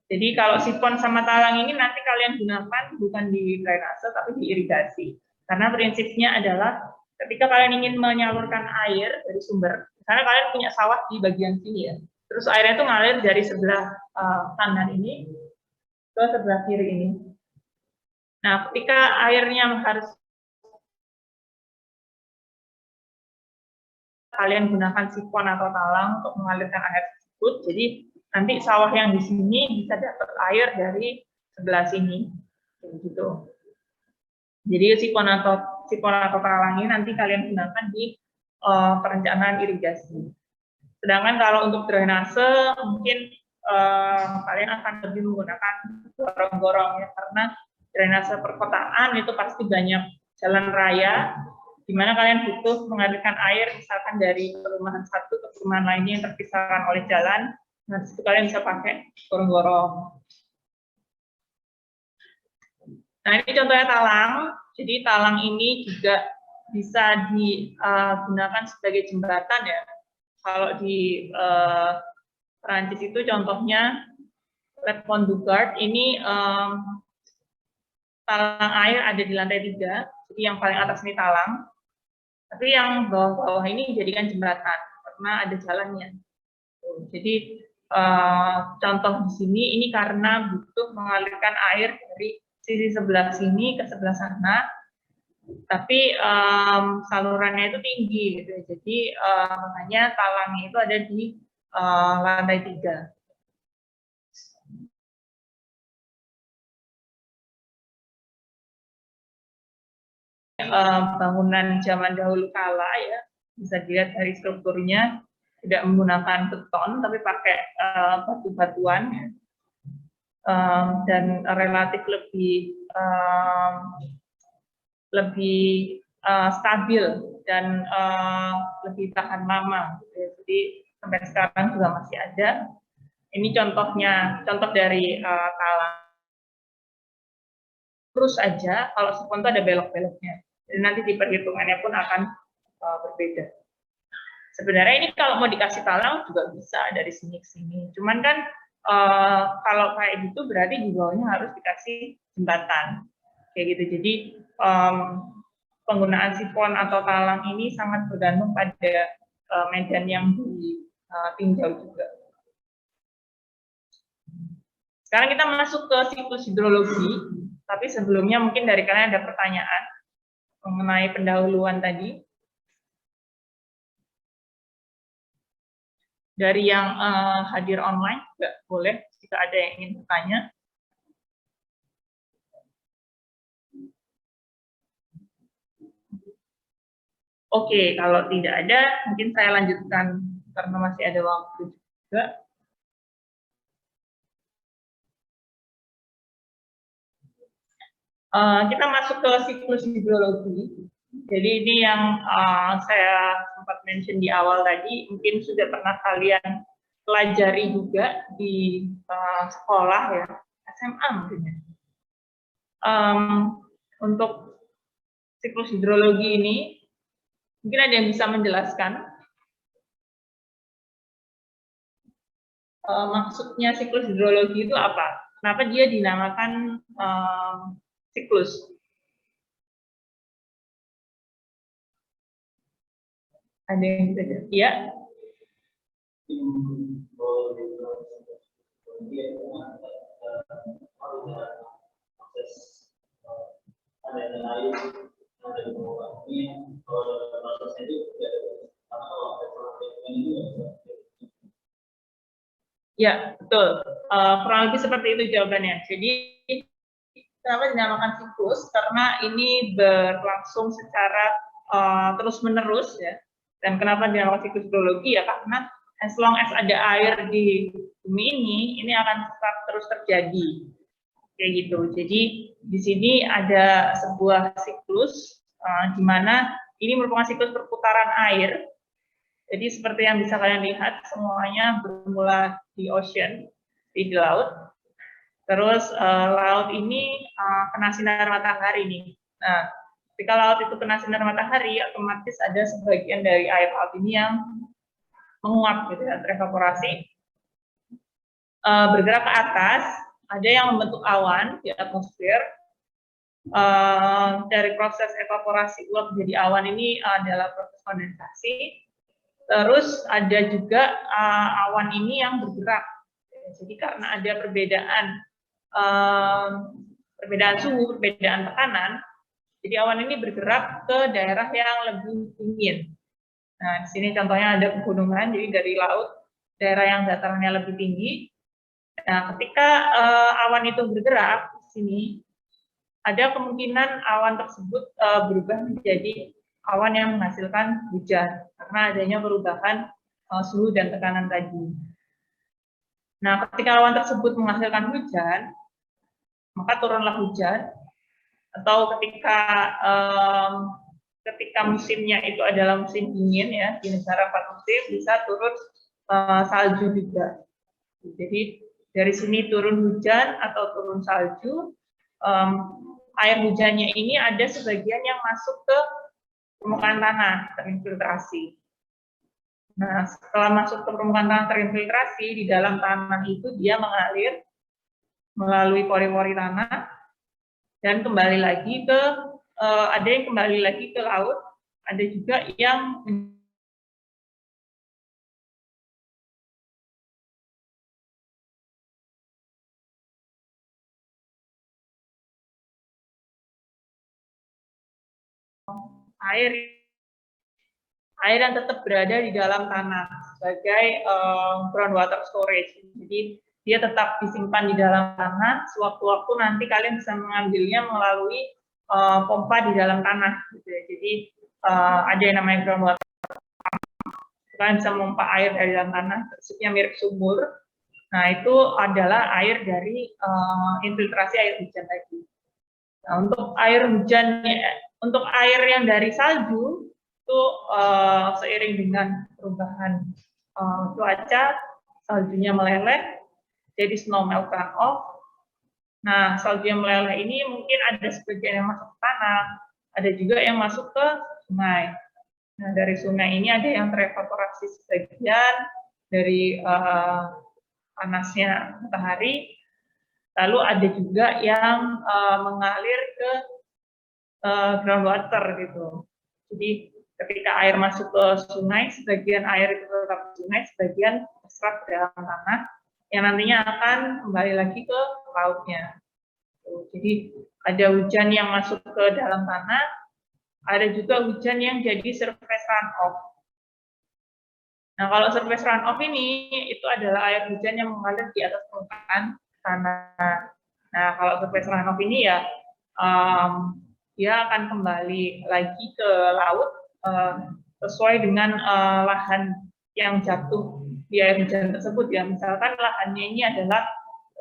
Jadi kalau sifon sama talang ini nanti kalian gunakan bukan di drainase tapi di irigasi. Karena prinsipnya adalah ketika kalian ingin menyalurkan air dari sumber, misalnya kalian punya sawah di bagian sini ya, terus airnya itu ngalir dari sebelah kanan ini ke sebelah kiri ini. Nah, ketika airnya harus kalian gunakan sifon atau talang untuk mengalirkan air tersebut, jadi nanti sawah yang di sini bisa dapat air dari sebelah sini, gitu. Jadi sifon atau talang ini nanti kalian gunakan di perencanaan irigasi. Sedangkan kalau untuk drainase mungkin kalian akan lebih menggunakan gorong-gorong ya, karena drainase perkotaan itu pasti banyak jalan raya, di mana kalian butuh mengalirkan air misalkan dari perumahan satu ke perumahan lainnya yang terpisahkan oleh jalan. Nah, disitu kalian bisa pakai gorong-gorong. Nah, ini contohnya talang. Jadi talang ini juga bisa digunakan sebagai jembatan ya. Kalau di Perancis itu contohnya Le Pont du Gard, ini talang air ada di lantai 3, jadi yang paling atas ini talang, tapi yang bawah-bawah ini dijadikan jembatan karena ada jalannya. Jadi contoh di sini ini karena butuh mengalirkan air dari sisi sebelah sini ke sebelah sana, tapi salurannya itu tinggi gitu. Jadi makanya talangnya itu ada di lantai 3. Bangunan zaman dahulu kala ya, bisa dilihat dari strukturnya tidak menggunakan beton tapi pakai batu-batuan dan relatif lebih stabil dan lebih tahan lama. Jadi sampai sekarang juga masih ada. Ini contoh dari talang. Terus aja, kalau sifon itu ada belok-beloknya. Dan nanti di perhitungannya pun akan berbeda. Sebenarnya ini kalau mau dikasih talang juga bisa dari sini ke sini. Cuman kan kalau kayak gitu berarti di bawahnya harus dikasih jembatan. Kayak gitu. Jadi penggunaan sifon atau talang ini sangat bergantung pada medan yang ditinjau juga. Sekarang kita masuk ke siklus hidrologi. Tapi sebelumnya mungkin dari kalian ada pertanyaan mengenai pendahuluan tadi. Dari yang hadir online juga boleh jika ada yang ingin bertanya. Oke, kalau tidak ada, mungkin saya lanjutkan karena masih ada waktu juga. Kita masuk ke siklus hidrologi. Jadi ini yang saya sempat mention di awal tadi, mungkin sudah pernah kalian pelajari juga di sekolah ya, SMA mungkin ya. Untuk siklus hidrologi ini, mungkin ada yang bisa menjelaskan maksudnya siklus hidrologi itu apa? Kenapa dia dinamakan siklus? Ada yang bisa jawab? Ya. Ya, betul. Kurang lebih seperti itu jawabannya. Jadi, kenapa dinamakan siklus? Karena ini berlangsung secara terus-menerus ya. Dan kenapa dinamakan siklus hidrologi ya? Karena as long as ada air di bumi ini akan tetap terus terjadi. Kayak gitu. Jadi di sini ada sebuah siklus di mana ini merupakan siklus perputaran air. Jadi seperti yang bisa kalian lihat, semuanya bermula di ocean, di laut. Terus laut ini kena sinar matahari nih. Nah, ketika laut itu kena sinar matahari, otomatis ada sebagian dari air laut ini yang menguap, gitu ya, terevaporasi, bergerak ke atas. Ada yang membentuk awan di atmosfer. Dari proses evaporasi uap menjadi awan ini adalah proses kondensasi. Terus ada juga awan ini yang bergerak. Jadi karena ada perbedaan suhu, perbedaan tekanan, jadi awan ini bergerak ke daerah yang lebih dingin. Nah, di sini contohnya ada pegunungan, jadi dari laut, daerah yang datarannya lebih tinggi. Nah, ketika awan itu bergerak di sini, ada kemungkinan awan tersebut berubah menjadi awan yang menghasilkan hujan karena adanya perubahan suhu dan tekanan tadi. Nah, ketika awan tersebut menghasilkan hujan, maka turunlah hujan. Atau ketika musimnya itu adalah musim dingin ya, di negara 4 musim bisa turun salju juga. Jadi dari sini turun hujan atau turun salju. Air hujannya ini ada sebagian yang masuk ke permukaan tanah terinfiltrasi. Nah, setelah masuk ke permukaan tanah terinfiltrasi, di dalam tanah itu dia mengalir melalui pori-pori tanah dan kembali lagi ke ada yang kembali lagi ke laut, ada juga yang air yang tetap berada di dalam tanah sebagai groundwater storage. Jadi dia tetap disimpan di dalam tanah. Sewaktu-waktu nanti kalian bisa mengambilnya melalui pompa di dalam tanah. Gitu ya. Jadi ada yang namanya groundwater. Kalian bisa memompa air dari dalam tanah, tersebutnya mirip sumur. Nah itu adalah air dari infiltrasi air hujan tadi. Nah, untuk air hujan, untuk air yang dari salju itu seiring dengan perubahan cuaca, saljunya meleleh, jadi snow melt runoff. Nah, salju yang meleleh ini mungkin ada sebagian yang masuk ke tanah, ada juga yang masuk ke sungai. Nah, dari sungai ini ada yang terevaporasi sebagian dari panasnya matahari, lalu ada juga yang mengalir ke groundwater gitu. Jadi ketika air masuk ke sungai, sebagian air itu tetap di sungai, sebagian terserap ke dalam tanah, yang nantinya akan kembali lagi ke lautnya. Jadi ada hujan yang masuk ke dalam tanah, ada juga hujan yang jadi surface runoff. Nah, kalau surface runoff ini itu adalah air hujan yang mengalir di atas permukaan tanah. Nah, kalau surface runoff ini ya dia akan kembali lagi ke laut sesuai dengan lahan yang jatuh di air hujan tersebut ya. Misalkan lahannya ini adalah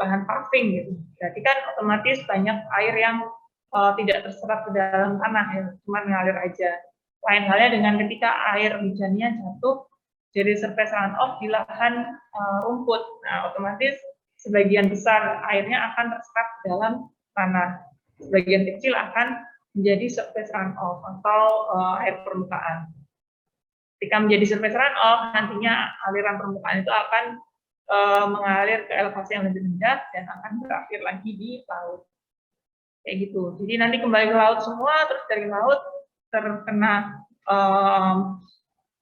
lahan paving gitu. Berarti kan otomatis banyak air yang tidak terserap ke dalam tanah ya, cuma mengalir aja. Lain halnya dengan ketika air hujannya jatuh jadi surface runoff di lahan rumput. Nah, otomatis sebagian besar airnya akan terserap ke dalam tanah. Sebagian kecil akan menjadi surface runoff atau air permukaan. Ketika menjadi surface runoff, nantinya aliran permukaan itu akan mengalir ke elevasi yang lebih rendah dan akan berakhir lagi di laut. Kayak gitu. Jadi nanti kembali ke laut semua, terus dari laut terkena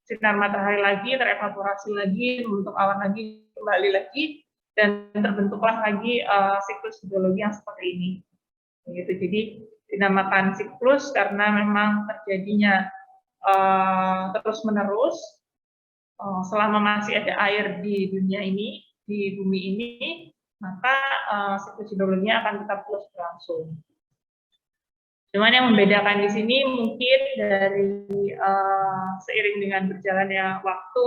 sinar matahari lagi, terevaporasi lagi, membentuk awan lagi, kembali lagi, dan terbentuklah lagi siklus hidrologi yang seperti ini. Gitu. Jadi dinamakan siklus karena memang terjadinya terus-menerus selama masih ada air di dunia ini, di bumi ini, maka siklus hidrologinya akan tetap terus berlangsung. Cuman yang membedakan di sini mungkin dari seiring dengan berjalannya waktu,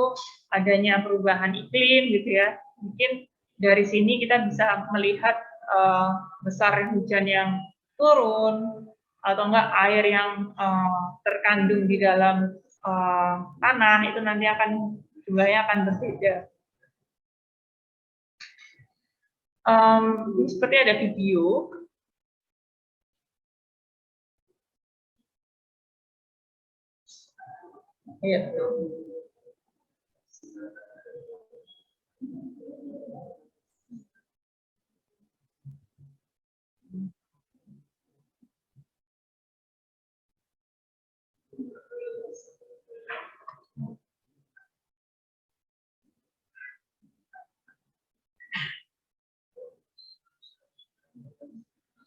adanya perubahan iklim gitu ya. Mungkin dari sini kita bisa melihat besar hujan yang turun atau enggak air yang terkandung di dalam tanah itu nanti akan jumlahnya akan berbeda. Ini seperti ada video. Iya.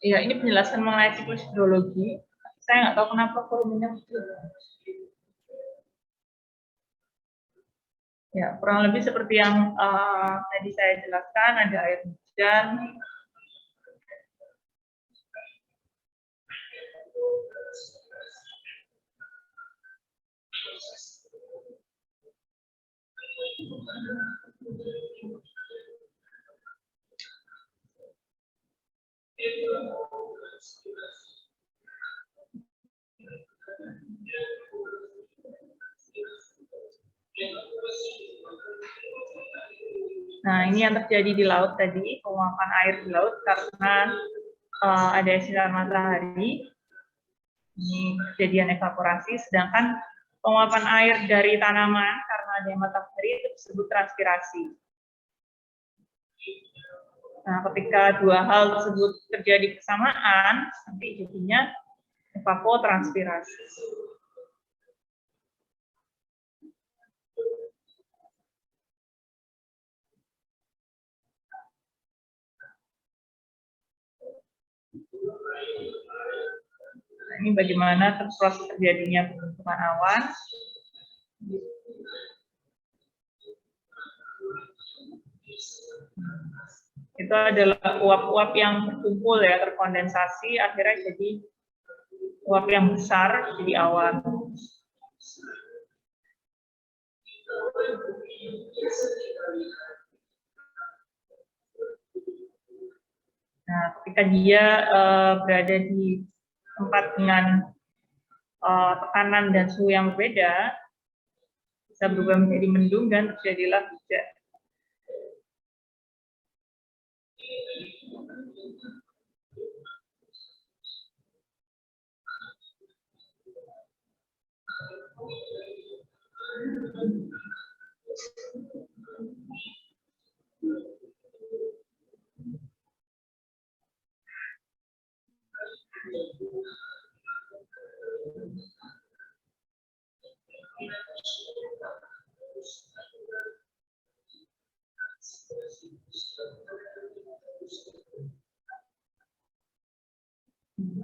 Iya, ini penjelasan mengenai siklus hidrologi. Saya nggak tahu kenapa volumenya kecil. Ya, kurang lebih seperti yang tadi saya jelaskan, ada air hujan, nah, ini yang terjadi di laut tadi, penguapan air di laut karena ada sinar matahari. Ini kejadian evaporasi, sedangkan penguapan air dari tanaman karena ada matahari itu disebut transpirasi. Nah, ketika dua hal tersebut terjadi bersamaan, nanti jadinya evapotranspirasi. Nah, ini bagaimana proses terjadinya pembentukan awan. Itu adalah uap-uap yang berkumpul ya, terkondensasi, akhirnya jadi uap yang besar, jadi awan. Nah, ketika dia berada di tempat dengan tekanan dan suhu yang berbeda, bisa berubah menjadi mendung dan terjadilah hujan.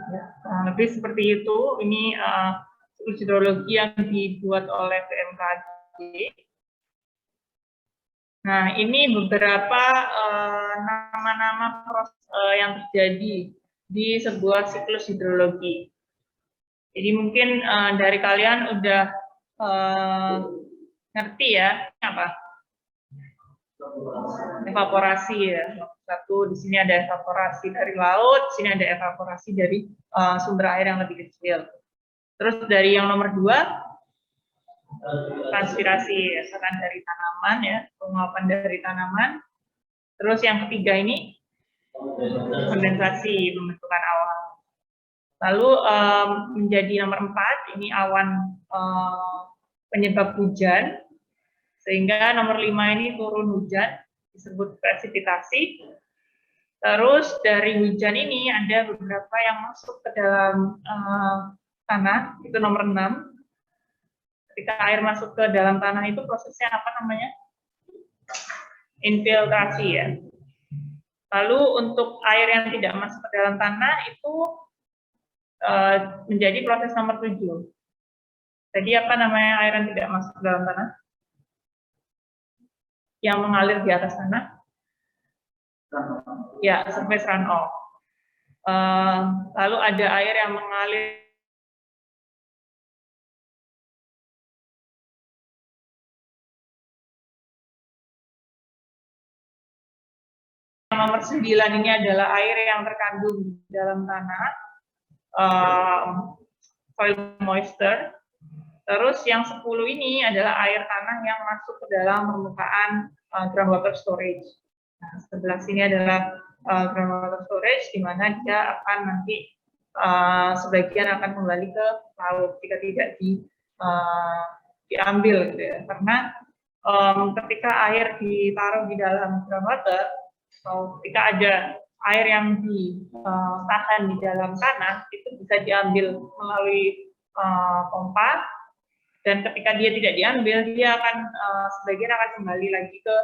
Ya, lebih seperti itu. Ini siklus hidrologi yang dibuat oleh BMKG. Nah, ini beberapa nama-nama proses yang terjadi di sebuah siklus hidrologi. Jadi mungkin dari kalian udah ngerti ya apa? Evaporasi ya. Satu, di sini ada evaporasi dari laut, di sini ada evaporasi dari sumber air yang lebih kecil. Terus dari yang nomor 2, transpirasi, asalkan dari tanaman ya, penguapan dari tanaman. Terus yang ketiga ini kondensasi, pembentukan awan. Lalu menjadi nomor 4, ini awan penyebab hujan. Sehingga nomor 5 ini turun hujan, disebut presipitasi. Terus dari hujan ini ada beberapa yang masuk ke dalam tanah, itu nomor 6. Ketika air masuk ke dalam tanah itu prosesnya apa namanya? Infiltrasi ya. Lalu untuk air yang tidak masuk ke dalam tanah itu menjadi proses nomor 7. Jadi apa namanya air yang tidak masuk ke dalam tanah? Yang mengalir di atas tanah? Ya, surface runoff. Lalu ada air yang mengalir nomor 9 ini adalah air yang terkandung di dalam tanah, soil moisture. Terus yang 10 ini adalah air tanah yang masuk ke dalam permukaan groundwater storage. Nah, sebelah sini adalah groundwater storage, di mana dia akan nanti sebagian akan kembali ke laut jika tidak diambil, gitu ya. Karena ketika air ditaruh di dalam groundwater, atau ketika ada air yang ditahan di dalam tanah, itu bisa diambil melalui pompa. Dan ketika dia tidak diambil, dia akan sebagian akan kembali lagi ke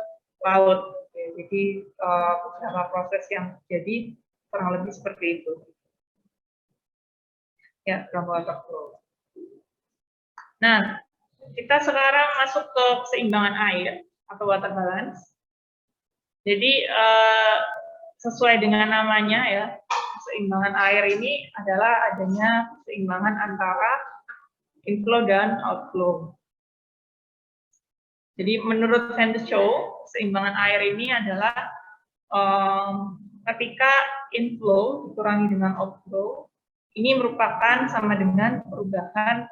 laut. Jadi beberapa proses yang terjadi kurang lebih seperti itu. Ya, groundwater flow. Nah, kita sekarang masuk ke keseimbangan air atau water balance. Jadi sesuai dengan namanya ya, keseimbangan air ini adalah adanya keseimbangan antara inflow dan outflow. Jadi menurut Sanders Show, keseimbangan air ini adalah ketika inflow dikurangi dengan outflow, ini merupakan sama dengan perubahan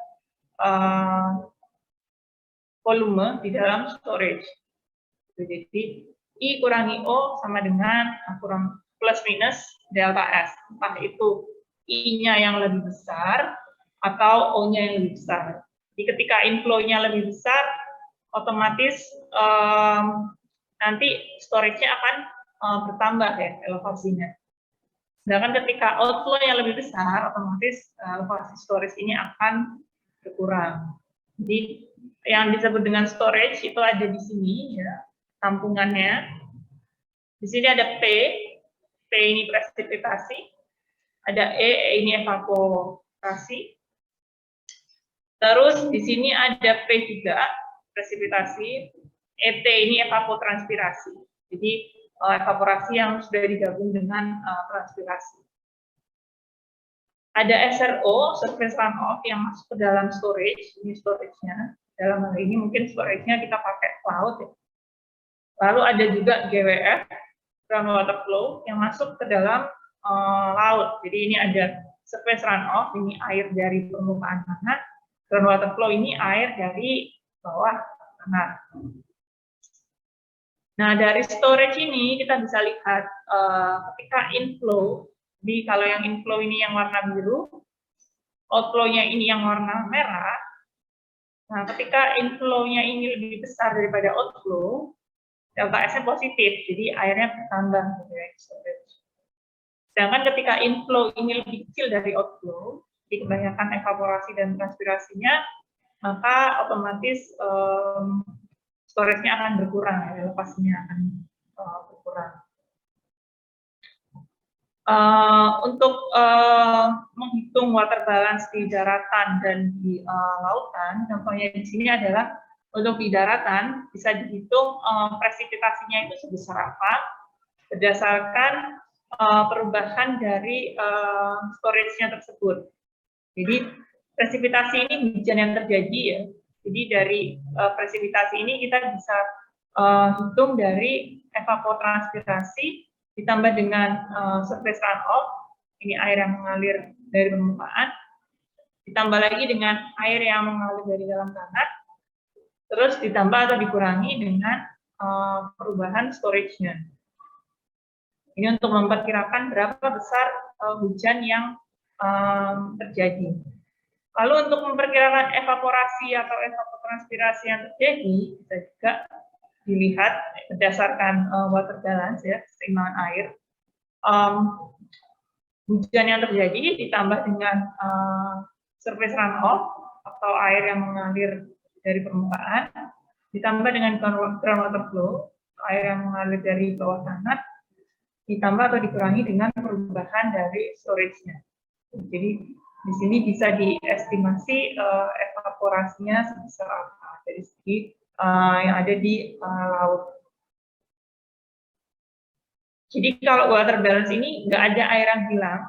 volume di dalam storage. Jadi I kurangi O sama dengan kurang plus minus delta S. Entah itu I-nya yang lebih besar atau O-nya yang lebih besar. Jadi ketika inflow-nya lebih besar, otomatis nanti storage-nya akan bertambah ya elevasinya. Sedangkan ketika outflow-nya lebih besar, otomatis elevasi storage ini akan berkurang. Jadi yang disebut dengan storage itu ada di sini ya, tampungannya. Di sini ada P ini presipitasi, ada E ini evaporasi. Terus di sini ada P juga, presipitasi, ET ini evapotranspirasi. Jadi evaporasi yang sudah digabung dengan transpirasi. Ada SRO, surface runoff, yang masuk ke dalam storage. Ini storage-nya. Dalam hal ini mungkin storage-nya kita pakai cloud ya. Lalu ada juga GWF, groundwater flow, yang masuk ke dalam laut. Jadi ini ada surface runoff, ini air dari permukaan tanah. Groundwater flow ini air dari bawah tanah. Nah, dari storage ini kita bisa lihat ketika inflow, jadi kalau yang inflow ini yang warna biru, outflow-nya ini yang warna merah. Nah, ketika inflow-nya ini lebih besar daripada outflow, delta S-nya positif, jadi airnya bertambah gitu ya, storage. Sedangkan ketika inflow ini lebih kecil dari outflow, jadi kebanyakan evaporasi dan transpirasinya, maka otomatis storage-nya akan berkurang, elevasinya akan berkurang. Untuk menghitung water balance di daratan dan di lautan, contohnya di sini adalah untuk di daratan bisa dihitung presipitasinya itu sebesar apa berdasarkan perubahan dari storage-nya tersebut. Jadi presipitasi ini hujan yang terjadi ya. Jadi dari presipitasi ini kita bisa hitung dari evapotranspirasi ditambah dengan surface runoff, ini air yang mengalir dari permukaan, ditambah lagi dengan air yang mengalir dari dalam tanah, terus ditambah atau dikurangi dengan perubahan storage-nya. Ini untuk memperkirakan berapa besar hujan yang terjadi. Lalu untuk memperkirakan evaporasi atau evapotranspirasi yang terjadi, bisa juga dilihat berdasarkan water balance ya, keseimbangan air. Hujan yang terjadi ditambah dengan surface runoff atau air yang mengalir dari permukaan, ditambah dengan groundwater flow, air yang mengalir dari bawah tanah, ditambah atau dikurangi dengan perubahan dari storage-nya. Jadi Di sini bisa diestimasi evaporasinya sebesar apa dari segi yang ada di laut. Jadi kalau water balance ini nggak ada air yang hilang.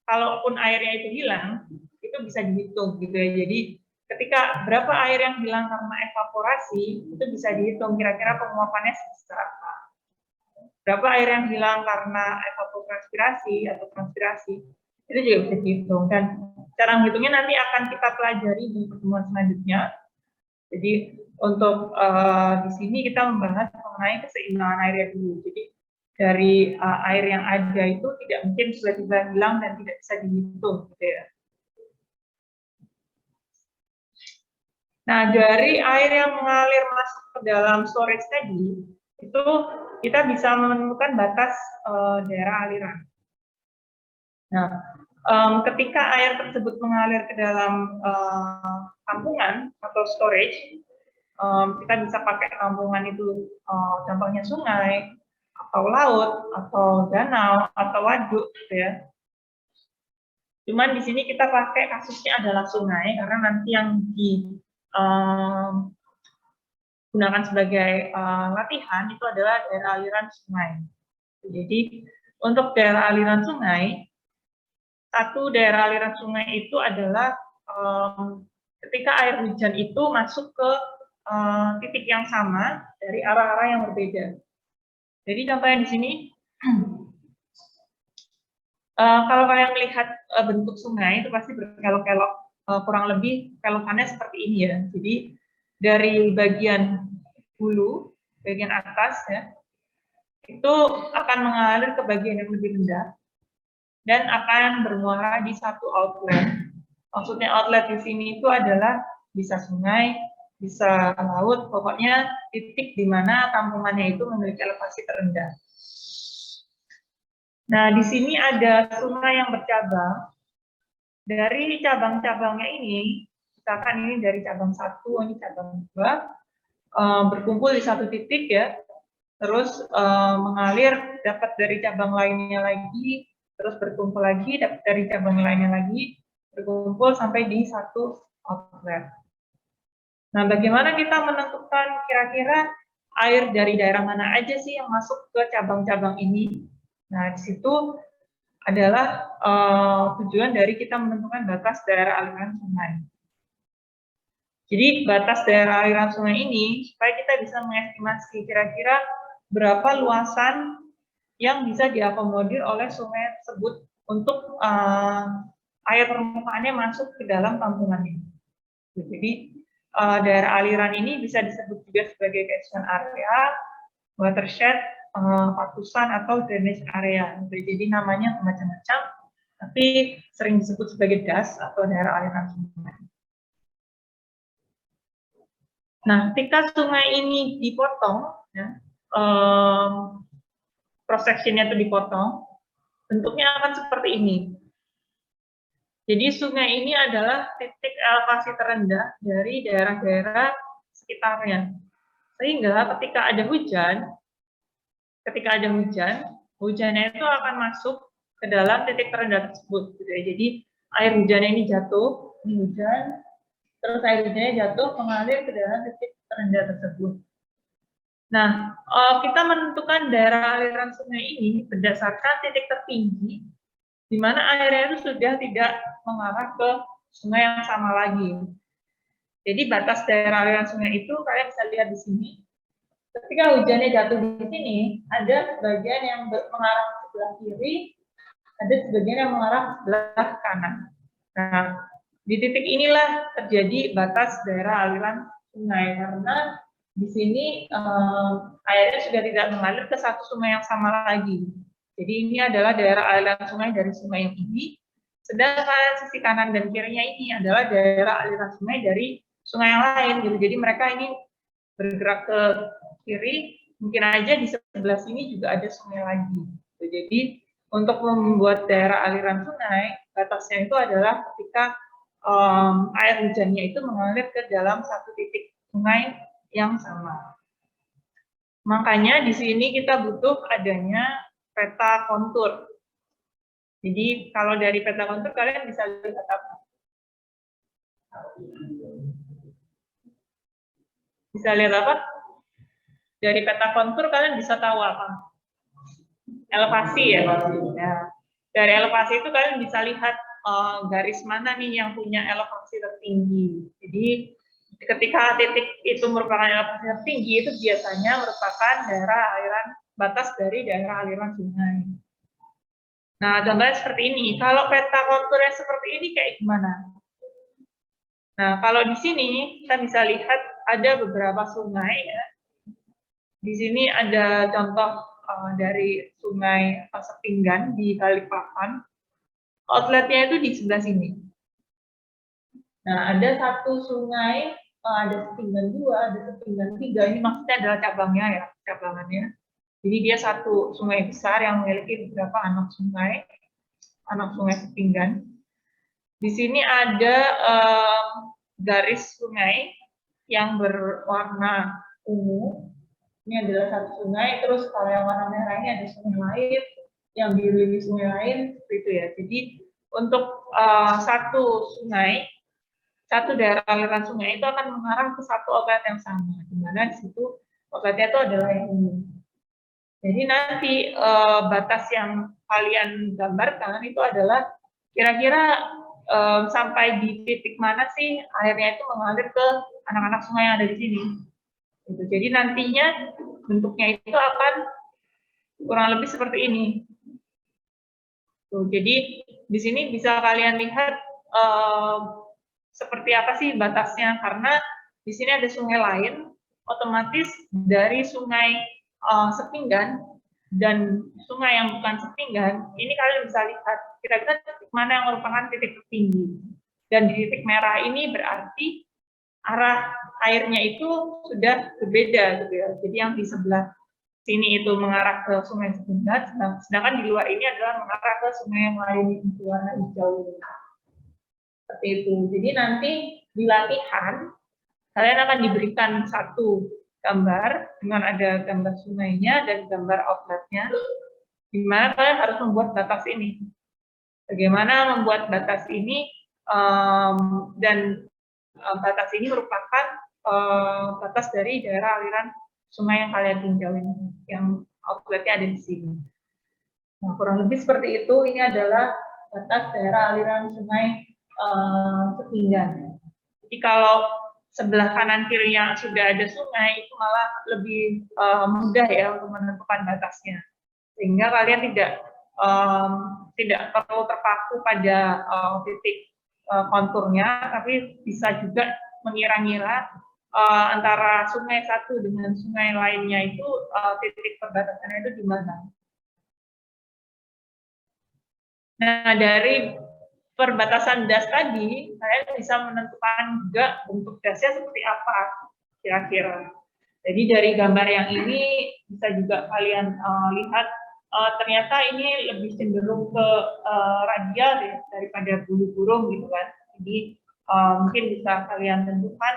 Kalaupun airnya itu hilang, itu bisa dihitung gitu ya. Jadi ketika berapa air yang hilang karena evaporasi, itu bisa dihitung kira-kira penguapannya sebesar apa. Berapa air yang hilang karena evapotranspirasi atau transpirasi, itu juga bisa dihitung. Dan cara menghitungnya nanti akan kita pelajari di pertemuan selanjutnya. Jadi untuk di sini kita membahas mengenai keseimbangan airnya dulu. Jadi dari air yang ada itu tidak mungkin tiba-tiba hilang dan tidak bisa dihitung, gitu ya. Nah, dari air yang mengalir masuk ke dalam storage tadi, itu kita bisa menemukan batas daerah aliran. Nah, ketika air tersebut mengalir ke dalam tampungan atau storage, kita bisa pakai tampungan itu contohnya sungai, atau laut, atau danau, atau waduk, gitu ya. Cuman di sini kita pakai kasusnya adalah sungai, karena nanti yang digunakan sebagai latihan itu adalah daerah aliran sungai. Jadi untuk daerah aliran sungai, satu daerah aliran sungai itu adalah ketika air hujan itu masuk ke titik yang sama dari arah-arah yang berbeda. Jadi contohnya di sini, kalau kalian melihat bentuk sungai itu pasti berkelok-kelok, kurang lebih kelokannya seperti ini ya. Jadi dari bagian hulu, bagian atas ya, itu akan mengalir ke bagian yang lebih rendah dan akan bermuara di satu outlet. Maksudnya outlet di sini itu adalah bisa sungai, bisa laut, pokoknya titik di mana tampungannya itu memiliki elevasi terendah. Nah, di sini ada sungai yang bercabang. Dari cabang-cabangnya ini, misalkan ini dari cabang 1, ini cabang 2, berkumpul di satu titik ya, terus mengalir, dapat dari cabang lainnya lagi, terus berkumpul lagi, dapat dari cabang lainnya lagi, berkumpul sampai di satu outlet. Nah, bagaimana kita menentukan kira-kira air dari daerah mana aja sih yang masuk ke cabang-cabang ini? Nah, di situ adalah tujuan dari kita menentukan batas daerah aliran sungai. Jadi batas daerah aliran sungai ini supaya kita bisa mengestimasi kira-kira berapa luasan yang bisa diakomodir oleh sungai tersebut untuk air permukaannya masuk ke dalam tampungannya. Jadi daerah aliran ini bisa disebut juga sebagai catchment area, watershed, patusan atau drainage area. Jadi namanya macam-macam, tapi sering disebut sebagai DAS atau daerah aliran sungai. Nah, ketika sungai ini dipotong, ya, cross sectionnya itu dipotong, bentuknya akan seperti ini. Jadi sungai ini adalah titik elevasi terendah dari daerah-daerah sekitarnya. Sehingga ketika ada hujan, hujannya itu akan masuk ke dalam titik terendah tersebut. Gitu ya. Jadi air hujannya ini jatuh, ini hujan, terus air hujannya jatuh mengalir ke dalam titik terendah tersebut. Nah, kita menentukan daerah aliran sungai ini berdasarkan titik tertinggi, di mana airnya itu sudah tidak mengarah ke sungai yang sama lagi. Jadi batas daerah aliran sungai itu kalian bisa lihat di sini. Ketika hujannya jatuh di sini, ada sebagian yang mengarah ke sebelah kiri, ada sebagian yang mengarah ke sebelah kanan. Nah, di titik inilah terjadi batas daerah aliran sungai karena di sini airnya sudah tidak mengalir ke satu sungai yang sama lagi. Jadi ini adalah daerah aliran sungai dari sungai yang ini, sedangkan sisi kanan dan kirinya ini adalah daerah aliran sungai dari sungai yang lain. Gitu. Jadi mereka ini bergerak ke kiri, mungkin aja di sebelah sini juga ada sungai lagi. Jadi untuk membuat daerah aliran sungai, batasnya itu adalah ketika air hujannya itu mengalir ke dalam satu titik sungai yang sama. Makanya di sini kita butuh adanya peta kontur. Jadi kalau dari peta kontur kalian bisa lihat apa? Bisa lihat apa? Dari peta kontur kalian bisa tahu apa? Elevasi ya. Nah, dari elevasi itu kalian bisa lihat garis mana nih yang punya elevasi tertinggi. Jadi ketika titik itu merupakan elevasi tertinggi, itu biasanya merupakan daerah aliran batas dari daerah aliran sungai. Nah, gambarnya seperti ini. Kalau peta konturnya seperti ini kayak gimana? Nah, kalau di sini kita bisa lihat ada beberapa sungai ya. Di sini ada contoh dari sungai Sepinggan di Balikpapan. Outletnya itu di sebelah sini. Nah, ada satu sungai, ada Sepinggan 2, ada Sepinggan 3. Ini maksudnya adalah cabangnya ya, cabangannya. Jadi dia satu sungai besar yang memiliki beberapa anak sungai Sepinggan. Di sini ada garis sungai yang berwarna ungu. Ini adalah satu sungai, terus kalau yang warna merah ini ada sungai lain, yang biru ini sungai lain, seperti itu ya. Jadi untuk satu sungai, satu daerah aliran sungai itu akan mengarah ke satu outlet yang sama, di mana di situ outletnya itu adalah yang ini. Jadi nanti batas yang kalian gambarkan itu adalah kira-kira sampai di titik mana sih airnya itu mengalir ke anak-anak sungai yang ada di sini. Gitu. Jadi nantinya bentuknya itu akan kurang lebih seperti ini. Tuh, jadi di sini bisa kalian lihat seperti apa sih batasnya, karena di sini ada sungai lain, otomatis dari sungai Sepinggan dan sungai yang bukan Sepinggan, ini kalian bisa lihat kira-kira titik mana yang merupakan titik tertinggi. Dan di titik merah ini berarti arah airnya itu sudah berbeda gitu ya. Jadi yang di sebelah sini itu mengarah ke sungai Sepinggan, sedangkan di luar ini adalah mengarah ke sungai yang lain itu warna hijau. Seperti itu. Jadi nanti di latihan kalian akan diberikan satu gambar dengan ada gambar sungainya dan gambar outletnya, di mana kalian harus membuat batas ini. Bagaimana membuat batas ini dan batas ini merupakan batas dari daerah aliran sungai yang kalian tinjau ini, yang outletnya ada di sini. Nah, kurang lebih seperti itu. Ini adalah batas daerah aliran sungai Sepinggan. Jadi kalau sebelah kanan kirinya sudah ada sungai, itu malah lebih mudah ya untuk menentukan batasnya. Sehingga kalian tidak perlu terpaku pada titik konturnya, tapi bisa juga mengira-ngira antara sungai satu dengan sungai lainnya itu titik perbatasannya itu di mana. Nah, dari perbatasan das tadi, kalian bisa menentukan juga bentuk dasnya seperti apa kira-kira. Jadi dari gambar yang ini bisa juga kalian lihat ternyata ini lebih cenderung ke radial ya, daripada bulu burung gitu kan. Jadi mungkin bisa kalian tentukan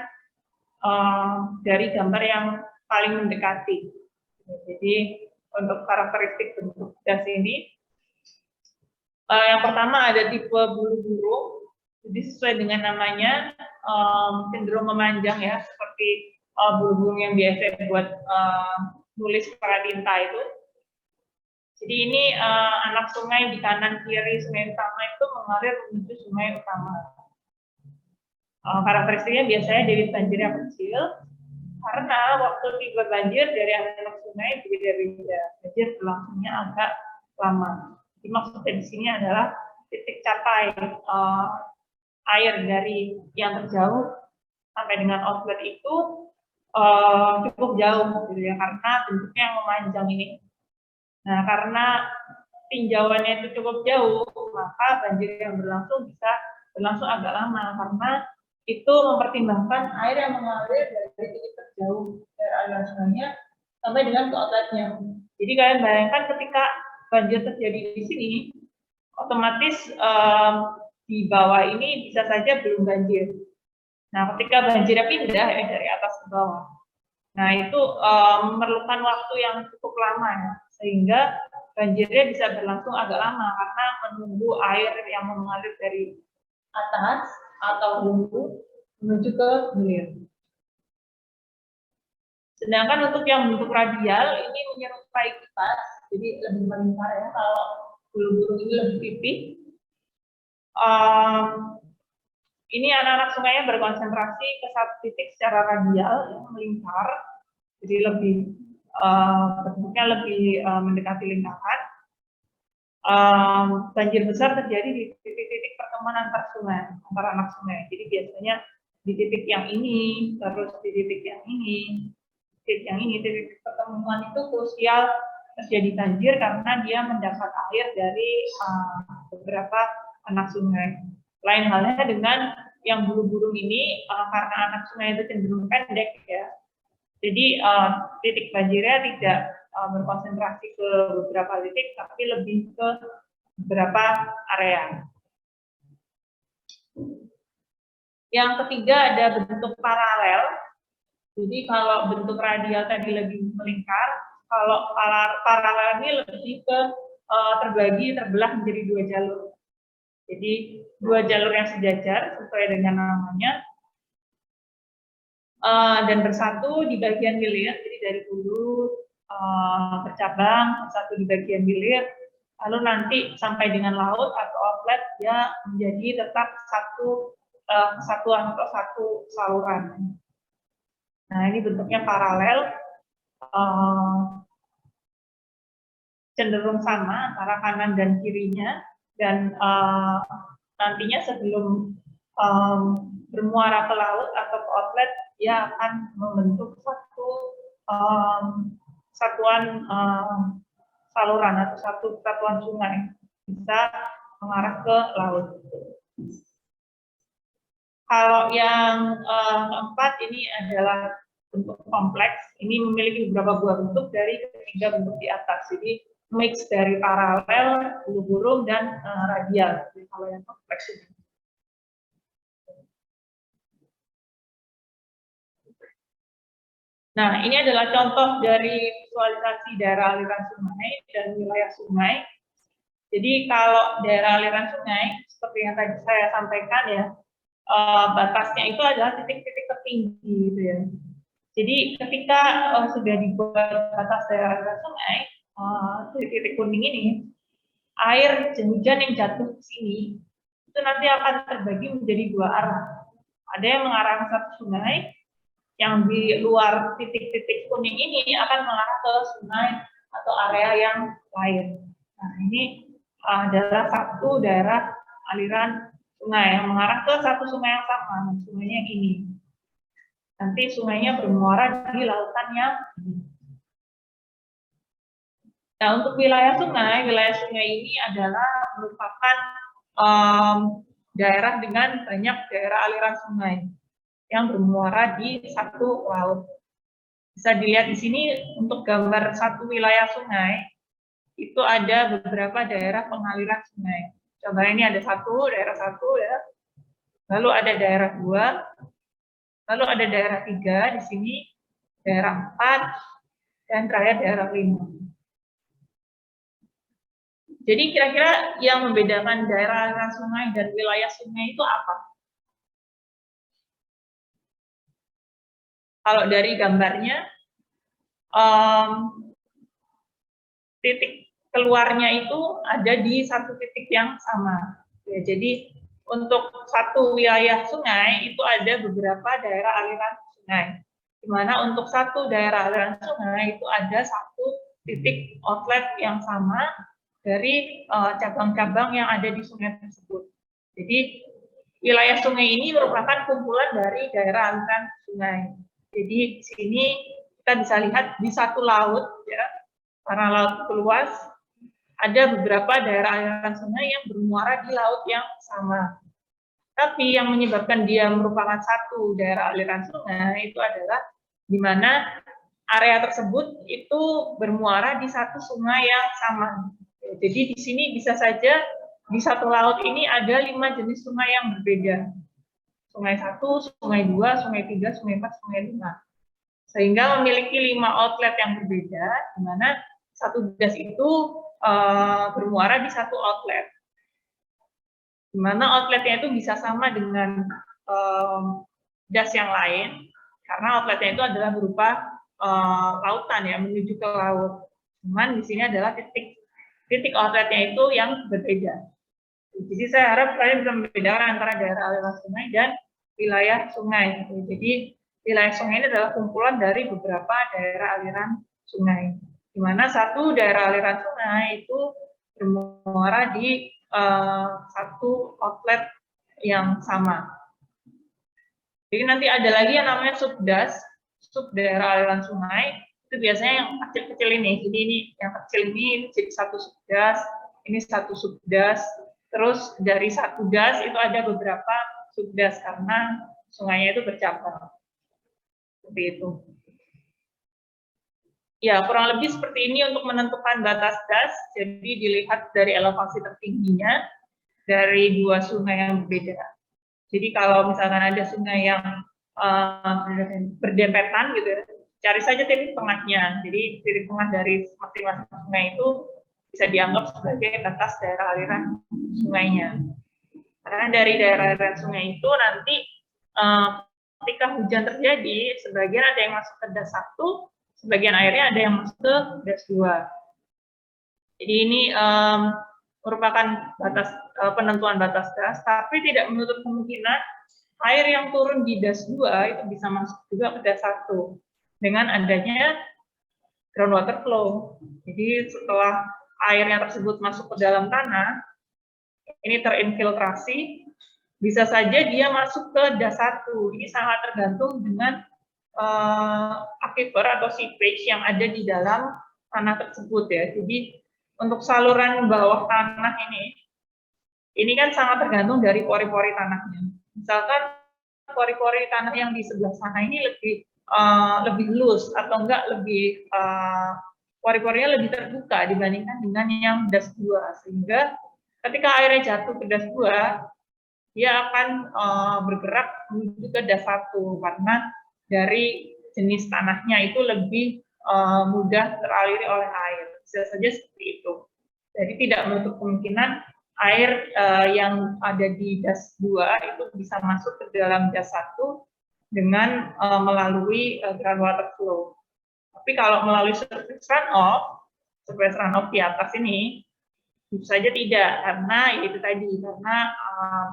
dari gambar yang paling mendekati. Jadi untuk karakteristik bentuk das ini, yang pertama ada tipe bulu burung, jadi sesuai dengan namanya cenderung memanjang ya, seperti bulu burung yang biasa buat nulis paratinta itu. Jadi ini anak sungai di kanan kiri sungai utama itu mengalir menuju sungai utama. Karakteristiknya biasanya debit banjir yang kecil, karena waktu tiba banjir dari anak sungai berbeda-beda, banjir berlangsungnya agak lama. Jadi maksudnya di sini adalah titik capai air dari yang terjauh sampai dengan outlet itu cukup jauh gitu ya, karena bentuknya yang memanjang ini. Nah, karena tinjauannya itu cukup jauh, maka banjir yang berlangsung bisa berlangsung agak lama, karena itu mempertimbangkan air yang mengalir dari titik terjauh dari aliran sungainya sampai dengan ke outletnya. Jadi kalian bayangkan ketika banjir terjadi di sini, otomatis di bawah ini bisa saja belum banjir. Nah, ketika banjirnya pindah ya dari atas ke bawah, nah itu memerlukan waktu yang cukup lama ya, sehingga banjirnya bisa berlangsung agak lama karena menunggu air yang mengalir dari atas atau hulu menuju ke hilir. Sedangkan untuk yang bentuk radial ini menyerupai kipas, jadi lebih melingkar ya. Kalau hulu-hulu ini lebih pipih. Ini anak-anak sungainya berkonsentrasi ke satu titik secara radial, yang melingkar, jadi lebih bentuknya lebih mendekati lingkaran. Banjir besar terjadi di titik-titik pertemuan antar sungai, antara anak sungai. Jadi biasanya di titik yang ini, terus di titik yang ini, titik pertemuan itu krusial terjadi banjir karena dia mendapat air dari beberapa anak sungai. Lain halnya dengan yang bulu-burung ini, karena anak sungai itu cenderung pendek ya, jadi titik banjirnya tidak berkonsentrasi ke beberapa titik, tapi lebih ke beberapa area. Yang ketiga ada bentuk paralel. Jadi kalau bentuk radial tadi lebih melingkar, kalau paralel ini lebih ke terbelah menjadi dua jalur. Jadi dua jalur yang sejajar sesuai dengan namanya dan bersatu di bagian hilir. Jadi dari hulu bercabang, bersatu di bagian hilir, lalu nanti sampai dengan laut atau outlet dia menjadi tetap satu kesatuan atau satu saluran. Nah ini bentuknya paralel, cenderung sama antara kanan dan kirinya, dan nantinya sebelum bermuara ke laut atau ke outlet dia akan membentuk satu satuan saluran atau satu satuan sungai, bisa mengarah ke laut. Kalau yang keempat ini adalah bentuk kompleks. Ini memiliki beberapa buah bentuk dari ketiga bentuk di atas. Jadi mix dari paralel, bulu-burung, dan radial. Jadi kalau yang kompleks ini. Nah, ini adalah contoh dari visualisasi daerah aliran sungai dan wilayah sungai. Jadi kalau daerah aliran sungai, seperti yang tadi saya sampaikan ya, batasnya itu adalah titik-titik tertinggi gitu ya. Jadi ketika sudah dibuat batas daerah aliran sungai, titik-titik kuning ini, air hujan yang jatuh ke sini, itu nanti akan terbagi menjadi dua arah. Ada yang mengarah ke satu sungai, yang di luar titik-titik kuning ini akan mengarah ke sungai atau area yang lain. Nah ini adalah satu daerah aliran sungai yang mengarah ke satu sungai yang sama, sungainya ini. Nanti sungainya bermuara di lautan yang ini. Nah, untuk wilayah sungai ini adalah merupakan daerah dengan banyak daerah aliran sungai yang bermuara di satu laut. Bisa dilihat di sini untuk gambar satu wilayah sungai, itu ada beberapa daerah pengaliran sungai. Contohnya ini ada daerah satu ya, lalu ada daerah 2, lalu ada daerah 3 di sini, daerah 4, dan terakhir daerah 5. Jadi kira-kira yang membedakan daerah aliran sungai dan wilayah sungai itu apa? Kalau dari gambarnya, titik keluarnya itu ada di satu titik yang sama. Ya, jadi untuk satu wilayah sungai itu ada beberapa daerah aliran sungai. Di mana untuk satu daerah aliran sungai itu ada satu titik outlet yang sama dari cabang-cabang yang ada di sungai tersebut. Jadi wilayah sungai ini merupakan kumpulan dari daerah aliran sungai. Jadi di sini kita bisa lihat di satu laut ya, karena laut itu luas, ada beberapa daerah aliran sungai yang bermuara di laut yang sama. Tapi yang menyebabkan dia merupakan satu daerah aliran sungai itu adalah di mana area tersebut itu bermuara di satu sungai yang sama. Jadi di sini bisa saja di satu laut ini ada 5 jenis sungai yang berbeda. Sungai 1, sungai 2, sungai 3, sungai 4, sungai 5. Sehingga memiliki 5 outlet yang berbeda, di mana satu gas itu bermuara di satu outlet, di mana outletnya itu bisa sama dengan das yang lain, karena outletnya itu adalah berupa lautan ya, menuju ke laut. Cuman di sini adalah titik outletnya itu yang berbeda. Jadi saya harap kalian bisa membedakan antara daerah aliran sungai dan wilayah sungai. Jadi wilayah sungai ini adalah kumpulan dari beberapa daerah aliran sungai, di mana satu daerah aliran sungai itu bermuara di satu outlet yang sama. Jadi nanti ada lagi yang namanya subdas, sub daerah aliran sungai, itu biasanya yang kecil-kecil ini. Jadi ini yang kecil ini jadi satu subdas, ini satu subdas, terus dari satu das itu ada beberapa subdas karena sungainya itu bercabang. Seperti itu. Ya, kurang lebih seperti ini untuk menentukan batas das. Jadi dilihat dari elevasi tertingginya dari dua sungai yang berbeda. Jadi kalau misalkan ada sungai yang berdempetan gitu ya, cari saja titik tengahnya. Jadi titik tengah dari masing-masing sungai itu bisa dianggap sebagai batas daerah aliran sungainya. Karena dari daerah aliran sungai itu nanti ketika hujan terjadi, sebagian ada yang masuk ke das 1, sebagian airnya ada yang masuk ke das 2. Jadi ini merupakan batas penentuan batas das, tapi tidak menutup kemungkinan air yang turun di das 2 itu bisa masuk juga ke das 1 dengan adanya groundwater flow. Jadi setelah airnya tersebut masuk ke dalam tanah, ini terinfiltrasi, bisa saja dia masuk ke das 1. Ini sangat tergantung dengan aquifer atau seepage yang ada di dalam tanah tersebut ya. Jadi untuk saluran bawah tanah ini kan sangat tergantung dari pori-pori tanahnya. Misalkan pori-pori tanah yang di sebelah sana ini lebih loose atau enggak lebih pori-porinya lebih terbuka dibandingkan dengan yang das 2, sehingga ketika airnya jatuh ke das 2 dia akan bergerak menuju ke das 1 karena dari jenis tanahnya itu lebih mudah teraliri oleh air. Bisa saja seperti itu. Jadi tidak menutup kemungkinan air yang ada di das 2 itu bisa masuk ke dalam das 1 dengan melalui groundwater flow. Tapi kalau melalui surface runoff di atas ini, tentu saja tidak, karena itu tadi, karena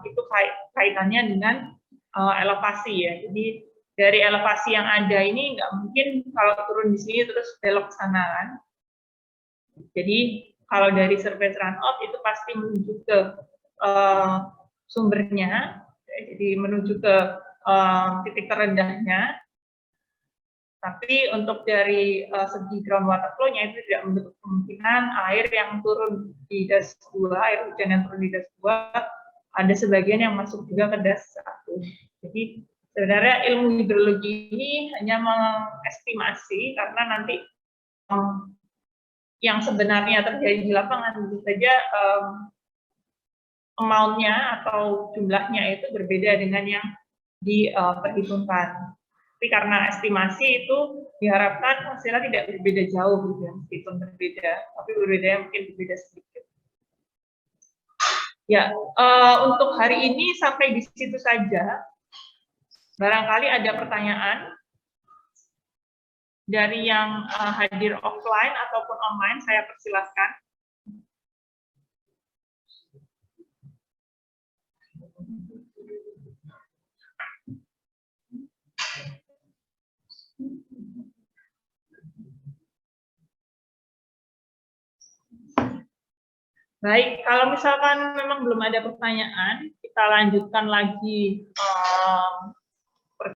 itu kaitannya dengan elevasi ya. Jadi dari elevasi yang ada ini nggak mungkin kalau turun di sini terus belok ke sana kan. Jadi kalau dari surface runoff itu pasti menuju ke sumbernya, jadi menuju ke titik terendahnya. Tapi untuk dari segi groundwater flow-nya itu tidak menutup kemungkinan air yang turun di das 2, air hujan yang turun di das 2, ada sebagian yang masuk juga ke das 1. Jadi sebenarnya ilmu hidrologi ini hanya mengestimasi karena nanti yang sebenarnya terjadi di lapangan tentu saja amount-nya atau jumlahnya itu berbeda dengan yang diperhitungkan. Tapi karena estimasi itu diharapkan hasilnya tidak berbeda jauh, gitu ya, meskipun berbeda, tapi berbeda mungkin berbeda sedikit. Ya, untuk hari ini sampai di situ saja. Barangkali ada pertanyaan dari yang hadir offline ataupun online, saya persilahkan. Baik, kalau misalkan memang belum ada pertanyaan, kita lanjutkan lagi